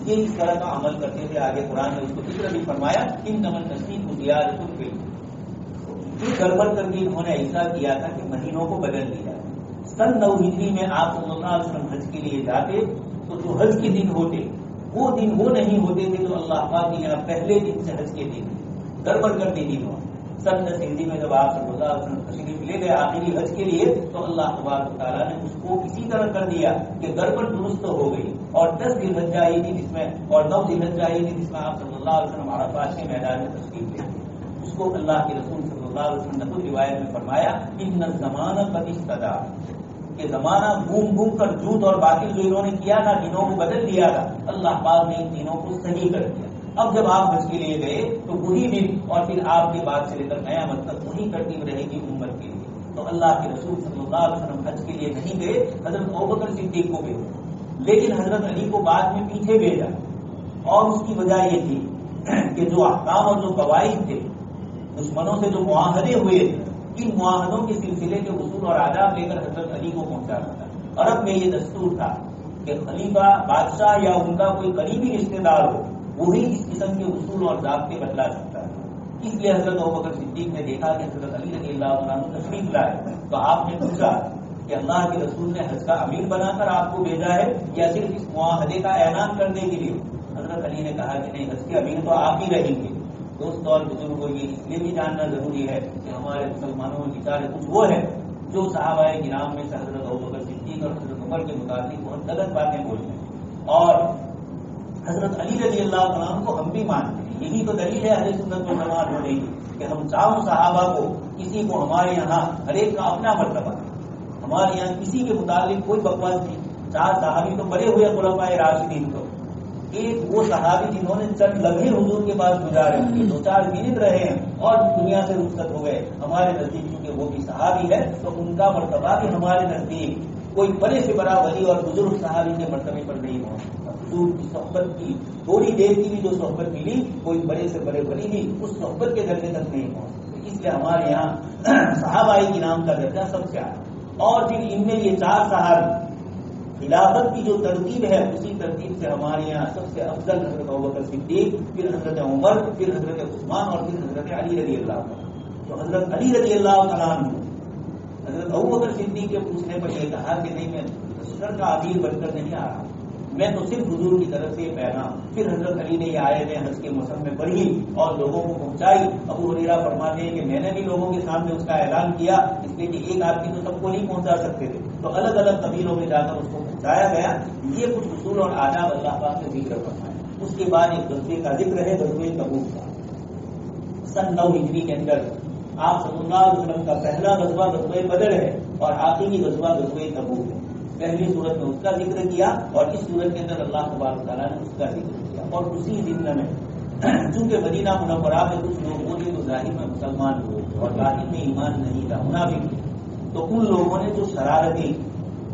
یہ اس طرح کا عمل کرتے تھے. آگے قرآن نے اس کو ذکر بھی فرمایا ان نمن تصدیق زیادت الفل. یہ گڑبڑ کر کے انہوں نے ایسا کیا تھا کہ مہینوں کو بدل دیا. سن 9 ہجری میں آپ صلی اللہ علیہ وسلم حج کے لیے جاتے تو جو حج کے دن ہوتے وہ دن وہ نہیں ہوتے تھے جو اللہ پاک کے یہاں پہلے دن سے حج کے دن گڑبڑ کر دی تھی. سن 10 ہجری میں جب آپ صلی اللہ علیہ وسلم تشریف لے گئے آخری حج کے لیے تو اللہ تبارک تعالیٰ نے اس کو اسی طرح کر دیا کہ گڑبڑ درست ہو گئی. اور 10 ذی الحجہ آئی تھی جس میں، اور 9 ذی الحجہ آئی تھی جس میں آپ صلی اللہ علیہ وسلم عرفات کے میدان میں تشریف لے. اس کو اللہ کے رسول صلی اللہ علیہ وسلم نے خود روایت میں فرمایا ان الزمانہ قد استدعا، کہ زمانہ گھوم گھوم کر جھوٹ اور باطل جو انہوں نے کیا تھا دنوں کو بدل دیا تھا، اللہ پاک نے ان دنوں کو صحیح کر دیا. اب جب آپ حج کے لیے گئے تو وہی دن اور پھر آپ کے بعد سے لے کر قیامت تک وہی ترتیب رہے گی امت کے لیے. تو اللہ کے رسول صلی اللہ علیہ وسلم حج کے لیے نہیں گئے، حضرت ابوبکر صدیق کو بھیجا، لیکن حضرت علی کو بعد میں پیچھے بھیجا. اور اس کی وجہ یہ تھی کہ جو احکام اور جو قواعد تھے، دشمنوں سے جو معاہدے ہوئے تھے، ان معاہدوں کے سلسلے کے اصول اور آداب لے کر حضرت علی کو پہنچانا تھا. عرب میں یہ دستور تھا کہ خلیفہ، بادشاہ یا ان کا کوئی قریبی رشتے دار ہو وہی اس قسم کے اصول اور ضابطے بتلا سکتا ہے. اس لیے حضرت ابوبکر صدیق نے دیکھا کہ حضرت علی رضی اللہ عنہ تشریف لائے تو آپ نے پوچھا کہ اللہ کے رسول نے حج کا امیر بنا کر آپ کو بھیجا ہے یا صرف اس معاہدے کا اعلان کرنے کے لیے؟ حضرت علی نے کہا کہ نہیں، حج کے امیر تو آپ ہی رہیں گے. دوست اور بزرگوں یہ اس لیے بھی جاننا ضروری ہے کہ ہمارے مسلمانوں میں بچارے کچھ وہ ہے جو صحابہ کرام میں سے حضرت ابوبکر صدیق اور حضرت عمر کے متعلق بہت غلط باتیں بولتے ہیں، اور حضرت علی رضی اللہ عنہ کو ہم بھی مانتے ہیں. یہی تو دلیل ہے اہل سنت و جماعت ہونے کی کہ ہم چاروں صحابہ کو کسی کو ہمارے یہاں ہر ایک کا اپنا مرتبہ، ہمارے یہاں کسی کے متعلق کوئی بکواس نہیں. 4 صحابی تو بڑے ہوئے خلفائے راشدین کو، ایک وہ صحابی جنہوں نے چند لمحے حضور کے پاس گزارے، 2-4 منٹ رہے ہیں اور دنیا سے رخصت ہو گئے. ہمارے نزدیک کیونکہ وہ بھی صحابی ہے تو ان کا مرتبہ بھی ہمارے نزدیک کوئی بڑے سے بڑا ولی اور بزرگ صحابی کے مرتبے پر نہیں ہو. حضور کی صحبت کی تھوڑی دیر کی بھی جو صحبت ملی، کوئی بڑے سے بڑے ولی بھی اس صحبت کے درجے تک نہیں پہنچ. اس لیے ہمارے یہاں صحابہ کرام کا درجہ سب سے اعلیٰ. اور پھر ان میں یہ 4 صحابی خلافت کی جو ترتیب ہے اسی ترتیب سے ہمارے یہاں سب سے افضل حضرت ابوبکر صدیق، پھر حضرت عمر، پھر حضرت عثمان اور پھر حضرت علی رضی اللہ عنہ. تو حضرت علی رضی اللہ تعالیٰ عنہ حضرت ابوبکر صدیق کے پوچھنے پر یہ کہا کہ نہیں، میں لشکر کا امیر بن کر نہیں آ رہا، میں تو صرف حضور کی طرف سے پیغام. پھر حضرت علی نے یہ آیتیں حج کے موسم میں پڑھی اور لوگوں کو پہنچائی. ابو ہریرہ فرماتے ہیں کہ میں نے بھی لوگوں کے سامنے اس کا اعلان کیا، اس لیے کہ ایک آدمی تو سب کو نہیں پہنچا سکتے تھے، تو الگ الگ قبیلوں میں جا کر اس کو پہنچایا گیا. یہ کچھ اصول اور آداب اللہ پاک سے ذکر فرمایا. اس کے بعد ایک غزوے کا ذکر ہے، غزوہ تبوک کا. سن 9 ہجری کے اندر آپ صلی اللہ علیہ وسلم کا پہلا غزوہ غزوہ بدر ہے اور آخری غزوہ غزوہ تبوک ہے. پہلی صورت میں اس کا ذکر کیا اور اس صورت کے اندر اللہ تبارک تعالیٰ نے اس کا ذکر کیا. اور اسی ضمن میں چونکہ مدینہ منورہ میں کچھ لوگ وہ تھے تو ظاہر میں مسلمان ہوئے اور باطن میں ایمان نہیں تھا، منافق تھے. تو ان لوگوں نے جو شرارتیں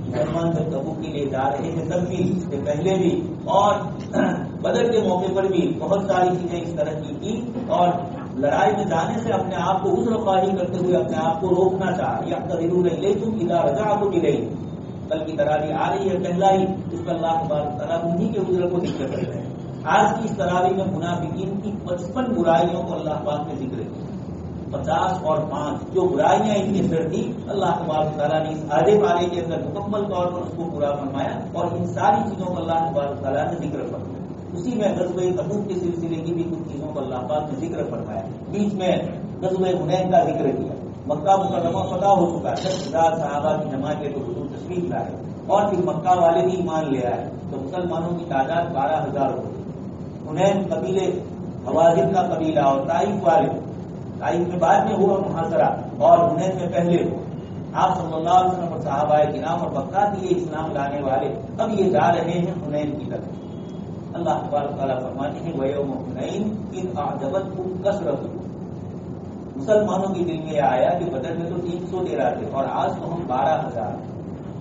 مسلمان جب تبوک کے لیے جا رہے تھے تب بھی، اس سے پہلے بھی اور بدر کے موقع پر بھی بہت ساری چیزیں اس طرح کی اور لڑائی میں جانے سے اپنے آپ کو عذر خواہی کرتے ہوئے اپنے آپ کو روکنا چاہا. یا ضرور لیکن اذا رجعتم الیہ، کل کی تراویح آ رہی ہے پہلا ہی، اس پر اللہ تبارک تعالیٰ انہی کے عذر کو ذکر کر رہے ہیں. آج کی اس تراویح میں منافقین کی 55 برائیوں کو اللہ پاک نے ذکر کیا. 50 اور 5 جو برائیاں ان کی اندر تھی اللہ تبارک تعالیٰ نے اس آدھے پارے کے اندر مکمل طور پر اس کو پورا فرمایا اور ان ساری چیزوں کو اللہ تبارک تعالیٰ نے ذکر فرمایا. اسی میں غزوہ تبوک کے سلسلے کی بھی کچھ چیزوں کو اللہ پاک نے ذکر فرمایا. بیچ میں غزوہ حنین کا ذکر کیا. مکہ مکرمہ فتح ہو چکا ہے، 10,000 صحابہ کی جماعت کے تو حضور تشریف لائے اور پھر مکہ والے بھی ایمان لے آئے تو مسلمانوں کی تعداد 12,000 ہو گئی. حنین قبیلے حوازن کا قبیلہ اور طائف والے، طائف میں بعد میں ہوا محاصرہ اور حنین میں پہلے ہوا. آپ صلی اللہ علیہ وسلم اور صحابہ کرام اور مکہ کے اسلام لانے والے اب یہ جا رہے ہیں حنین کی طرف. اللہ تبارک تعالیٰ فرماتے ہیں وَيَوْمَ حُنَيْنٍ إِذْ أَعْجَبَتْكُمْ كَثْرَتُكُمْ. مسلمانوں کے دل میں یہ آیا کہ بدر میں تو 313 تھے اور آج تو ہم 12,000،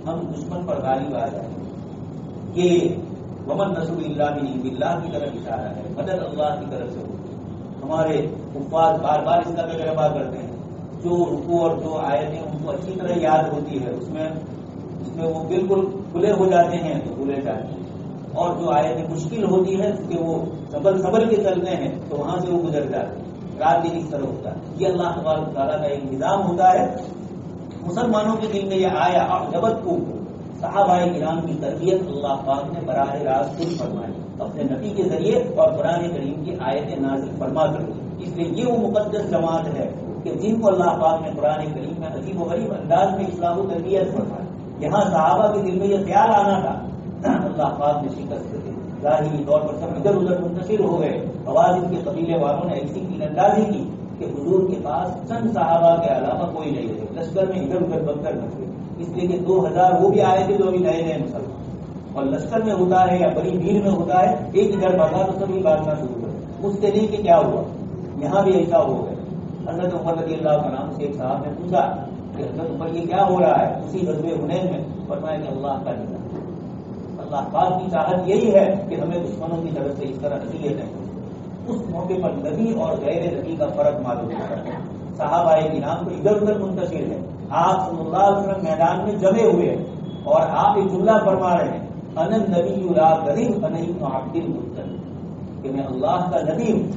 ہم دشمن پر غالب آ جائیں. یہ ومن نصر اللہ من عند اللہ کی طرف اشارہ ہے، مدد اللہ کی طرف سے ہوتی ہے. ہمارے حفاظ بار بار اس کا تجربہ کرتے ہیں، جو رکوع اور جو آیتیں ان کو اچھی طرح یاد ہوتی ہے اس میں وہ بالکل کھلے ہو جاتے ہیں تو کھلے جاتے ہیں، اور جو آیتیں مشکل ہوتی ہے کہ وہ سبل کے چلتے ہیں تو وہاں سے وہ گزر جاتے ہیں. رات دن اس طرح ہوتا ہے. یہ اللہ تبارک تعالیٰ کا ایک نظام ہوتا ہے. مسلمانوں کے دل میں یہ آیا اور جبت کو صحابہ کرام کی تربیت اللہ پاک نے براہ راست خود فرمائی اپنے نبی کے ذریعے اور قرآن کریم کی آیتیں نازل فرما کر. اس لیے یہ وہ مقدس جماعت ہے کہ جن کو اللہ پاک نے قرآن کریم میں عجیب و غریب انداز میں اصلاح و تربیت فرمائی. یہاں صحابہ کے دل میں یہ خیال آنا تھا، اللہ پاک نے شکست دی. ظاہری طور پر سب ادھر ادھر منتشر ہو گئے. حوازن کے قبیلے والوں نے ایسی تیر اندازی کی کہ حضور کے پاس چند صحابہ کے علاوہ کوئی نہیں رہے. لشکر میں ادھر ادھر بنکر نہ ہوئے، اس لیے کہ 2,000 وہ بھی آئے تھے جو ابھی نئے نئے مسلمان، اور لشکر میں ہوتا ہے یا بڑی بھیڑ میں ہوتا ہے ایک ادھر بھاگا تو سبھی بھاگنا شروع کرے. پوچھتے نہیں کہ کیا ہوا، یہاں بھی ایسا ہو گیا. حضرت عمر رضی اللہ عنہ سے ایک صاحب نے پوچھا کہ حضرت عمر یہ کیا ہو رہا ہے اسی غزوہ حنین میں؟ فرمایا کہ اللہ کا نظام، اللہ پاک کی چاہت یہی ہے کہ ہمیں دشمنوں کی طرف سے اس طرح اذیت نہیں. اس موقع پر نبی اور غیر نبی کا فرق معلوم ہوتا ہے. صحابہ کرام کو ادھر ادھر منتشر ہے، آپ صلی اللہ علیہ وسلم میدان میں جمے ہوئے ہیں اور آپ ایک جملہ فرما رہے ہیں انا النبی لا کذب انا ابن عبد المطلب، کہ میں اللہ کا نبی ہوں،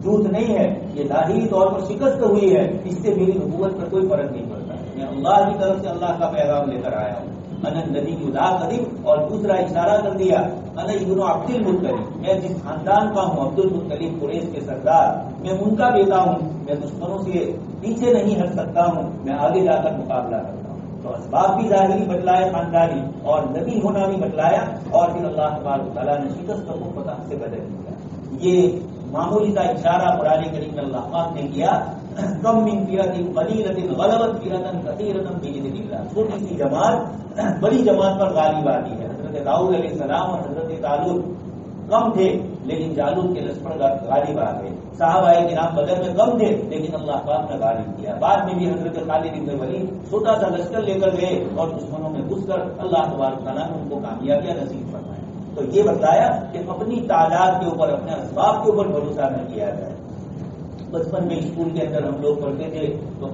جھوٹ نہیں ہے. یہ ظاہری طور پر شکست ہوئی ہے، اس سے میری نبوت پر کوئی فرق نہیں پڑتا ہے. میں اللہ کی طرف سے اللہ کا پیغام لے کر آیا ہوں. انا نبی لا قدیم، اور دوسرا اشارہ کر دیا انا ابن عبد المطلب، میں جس خاندان کا ہوں عبد المطلب قریش کے سردار، میں ان کا بیٹا ہوں، میں دشمنوں سے پیچھے نہیں ہٹ سکتا ہوں، میں آگے جا کر مقابلہ کرتا ہوں۔ تو اسباب بھی ظاہری بتلائے خاندانی، اور نبی ہونا بھی بتلایا، اور پھر اللہ تبارک تعالیٰ نے شکست کو فتح سے بدل دیا۔ یہ معمولی کا اشارہ قرآن کریم میں اللہ پاک نے کیا، کم من فئۃ قلیلۃ غلبت فئۃ کثیرۃ باذن اللہ، چھوٹی سی جماعت بڑی جماعت پر غالب آتی ہے۔ حضرت داؤد علیہ السلام اور حضرت جالوت کم تھے لیکن جالوت کے لشکر غالب آ گئے، صحابہ کرام بدر میں کم تھے لیکن اللہ پاک نے غالب کیا۔ بعد میں بھی حضرت خالد بن ولید چھوٹا سا لشکر لے کر گئے اور دشمنوں میں گھس کر اللہ تبارک تعالیٰ نے ان کو کامیابیاں نصیب فرمائی۔ تو یہ بتایا کہ اپنی تعداد کے اوپر، اپنے اسباب کے اوپر بھروسہ نہ کیا جائے۔ بچپن میں اسکول کے اندر ہم لوگ پڑھتے تھے تو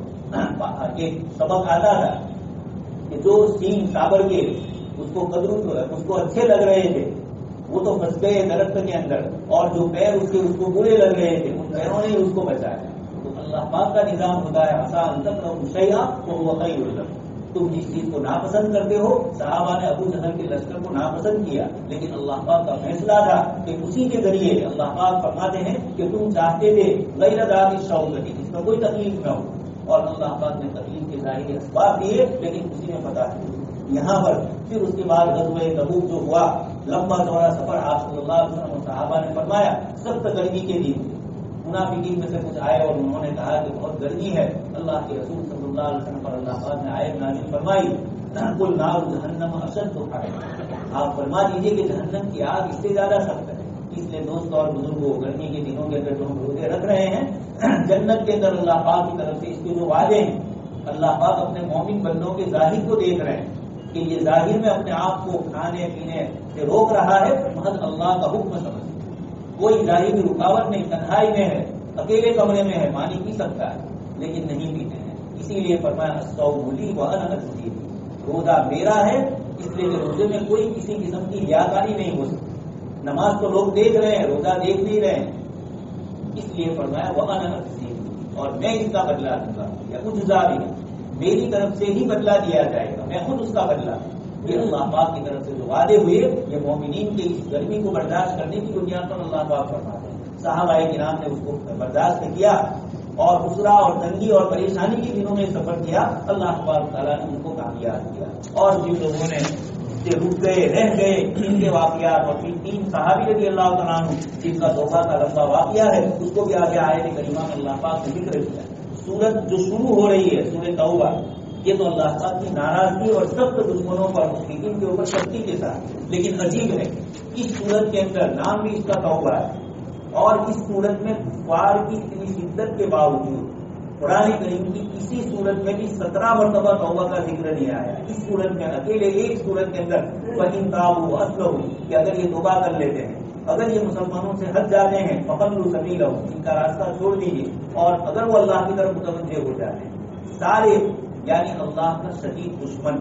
ایک سبق آتا تھا کہ جو سینگ صابر کے اس کو اچھے لگ رہے تھے وہ تو پھنس گئے درخت کے اندر، اور جو پیر اس کو برے لگ رہے تھے ان پیروں نے اس کو بچایا۔ تو اللہ پاک کا نظام ہوتا ہے آسان تک شیئا تو وہ خیر لکم، تم جس چیز کو ناپسند کرتے ہو، صحابہ نے ابو جہل کے لشکر کو ناپسند کیا لیکن اللہ پاک کا فیصلہ تھا کہ اسی کے ذریعے اللہ پاک فرماتے ہیں کہ تم چاہتے تھے غیر ذات الشوکۃ، اس میں کوئی تکلیف نہ ہو، اور اللہ پاک نے تکلیف کے ظاہری اسباب دیے لیکن اسی میں فتح دی۔ یہاں پر پھر اس کے بعد غزوہ تبوک جو ہوا، لمبا چوڑا سفر، آپ صلی اللہ علیہ وسلم صحابہ نے فرمایا سخت گرمی کے دن منافقین میں سے کچھ آئے اور انہوں نے کہا کہ بہت گرمی ہے، اللہ کے رسول صلی اللہ علیہ وسلم پر اللہ پاک نے آیت نازل فرمائی قل نار جہنم اشد حرا، آپ فرما دیجیے کہ جہنم کی آگ اس سے زیادہ سخت ہے۔ اس لیے دوست اور بزرگوں، گرمی کے دنوں کے اندر جو ہم روزے رکھ رہے ہیں، جنت کے اندر اللہ پاک کی طرف سے اس کے جو وعدے ہیں، اللہ پاک اپنے مومن بندوں کے ظاہر کو دیکھ رہے ہیں کہ یہ ظاہر میں اپنے آپ کو کھانے پینے سے روک رہا ہے، محض اللہ کا حکم سمجھ، کوئی ظاہری رکاوٹ نہیں، تنہائی میں ہے، اکیلے کمرے میں ہے، پانی پی سکتا ہے لیکن نہیں پیتے ہیں، اسی لیے فرمایا الصوم لی وانا اجزی، روزہ میرا ہے اس لیے کہ روزے میں کوئی کسی قسم کی ریاکاری نہیں ہو سکتی۔ نماز تو لوگ دیکھ رہے ہیں، روزہ دیکھ نہیں رہے ہیں، اس لیے فرمایا وانا اجزی، اور میں اس کا بدلہ دوں گا، یا اجزا بھی میری طرف سے ہی بدلہ دیا جائے گا، میں خود اس کا بدلہ۔ یہ اللہ پاک کی طرف سے جو وعدے ہوئے، یہ مومنین کے اس گرمی کو برداشت کرنے کی بنیاد پر اللہ پاک فرماتے ہیں۔ صحابہ کرام نے اس کو برداشت کیا اور اسرا اور تنگی اور پریشانی کے دنوں میں سفر کیا، اللہ تبارک تعالیٰ نے ان کو کامیاب کیا۔ اور جن لوگوں نے رک گئے، رہ گئے، ان کے واقعات، اور پھر 3 صحابی رضی اللہ تعالیٰ عنہ جن کا توبہ کا لمبا واقعہ ہے، اس کو بھی آگے آیت کریمہ میں اللہ پاک نے ذکر کیا۔ سورت جو شروع ہو رہی ہے سورۃ توبہ، یہ تو اللہ پاک کی ناراضگی اور سخت دشمنوں پر مشرکین کے اوپر سختی کے ساتھ، لیکن عجیب ہے اس سورت کے اندر نام بھی اس کا توبہ ہے، اور اس سورت میں کفار کی اتنی شدت کے باوجود قرآن کریم کی کسی سورت میں بھی 17 مرتبہ توبہ کا ذکر نہیں آیا۔ اس سورت میں اکیلے ایک سورت کے اندر فَإِن تَابُوا وَأَصْلَحُوا، کہ اگر یہ توبہ کر لیتے ہیں، اگر یہ مسلمانوں سے ہٹ جاتے ہیں، فَخَلُّوا سَبِيلَهُمْ، ان کا راستہ چھوڑ دیجیے، اور اگر وہ اللہ کی طرف متوجہ ہو جاتے ہیں، سارے یعنی اللہ کا شدید دشمن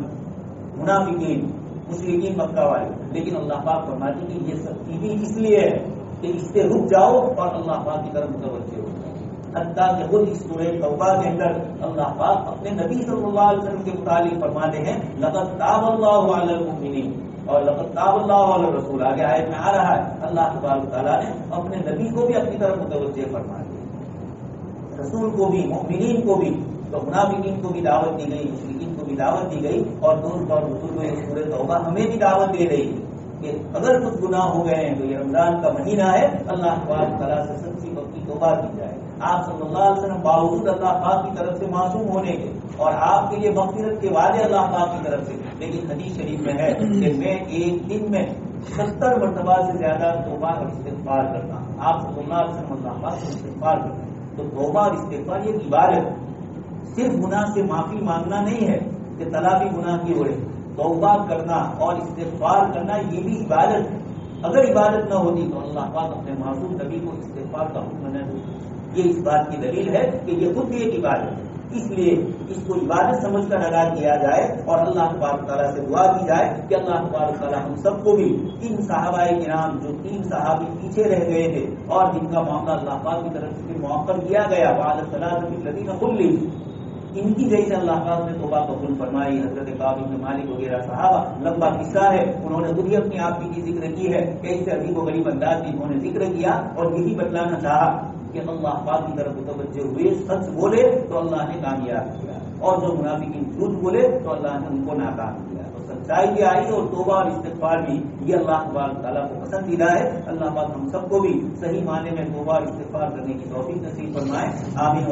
منافقین، مشرکین مکہ والے، لیکن اللہ پاک فرماتے ہیں کہ یہ سختی بھی اس لیے ہے کہ اس سے رک جاؤ اور اللہ پاک کی طرف متوجہ ہو جاؤ۔ حتیٰ کہ خود اس سورہ توبہ کے اندر اللہ پاک اپنے نبی صلی اللہ علیہ وسلم کے متعلق فرماتے ہیں لقد تاب اللہ علی المؤمنین، اور لقد تاب اللہ علی الرسول، آگے آیت میں آ رہا ہے اللہ تبارک تعالیٰ نے اپنے نبی کو بھی اپنی طرف متوجہ فرما دیا، رسول کو بھی، مؤمنین کو بھی۔ تو منافقین کو بھی دعوت دی گئی، مشرکین کو بھی دعوت دی گئی، اور دوست اور بزرگوں یہ سورہ توبہ ہمیں بھی دعوت دے رہی ہے کہ اگر کچھ گناہ ہو گئے ہیں تو یہ رمضان کا مہینہ ہے، اللہ تبارک تعالیٰ سے سچی پکی توبہ کی جائے۔ آپ صلی اللہ علیہ وسلم باوجود اللہ پاک کی طرف سے معصوم ہونے کے اور آپ کے لیے مغفرت کے وعدے اللہ پاک کی طرف سے، لیکن حدیث شریف میں ہے کہ میں ایک دن میں 70 مرتبہ سے زیادہ توبہ اور استغفار کرتا ہوں۔ آپ صلی اللہ علیہ وسلم اللہ پاک سے استغفار کرتے ہیں، تو توبہ اور استغفار یہ عبادت، صرف گناہ سے معافی مانگنا نہیں ہے کہ تلافی گناہ کی ہو رہی، توبہ کرنا اور استغفار کرنا یہ بھی عبادت ہے۔ اگر عبادت نہ ہوتی تو اللہ پاک اپنے معصوم نبی کو استغفار کا حکم نہ دیتا۔ یہ اس بات کی دلیل ہے کہ یہ خود بھی ایک عبادت ہے، اس لیے اس کو عبادت سمجھ کر ادا کیا جائے اور اللہ تبارک تعالیٰ سے دعا کی جائے کہ اللہ تبارک تعالیٰ ہم سب کو بھی ان صحابہ کرام جو 3 صحابی پیچھے رہ گئے تھے اور جن کا معاملہ اللہ پاک کی طرف سے موخر کیا گیا، وعلى الثلاثة الذين خلفوا، ان کی جیسے اللہ پاک نے توبہ قبول فرمائی. حضرت کعب بن مالک وغیرہ صحابہ لمبا قصہ ہے, انہوں نے خود ہی اپنی آپ کی ذکر کی ہے کہ اس سے عجیب و غریب انداز میں انہوں نے ذکر کیا اور یہی بتلانا چاہا کہ اللہ پاک کی طرف متوجہ ہوئے, سچ بولے تو اللہ نے کامیاب کیا اور جو منافقین جھوٹ بولے تو اللہ نے ان کو ناکام کیا. تو سچائی بھی آئی اور توبہ اور استغفار بھی یہ اللہ تبارک تعالیٰ کو پسندیدہ ہے. اللہ پاک ہم سب کو بھی صحیح معنی میں توبہ اور استغفار کرنے کی توفیق نصیب فرمائے. آمین.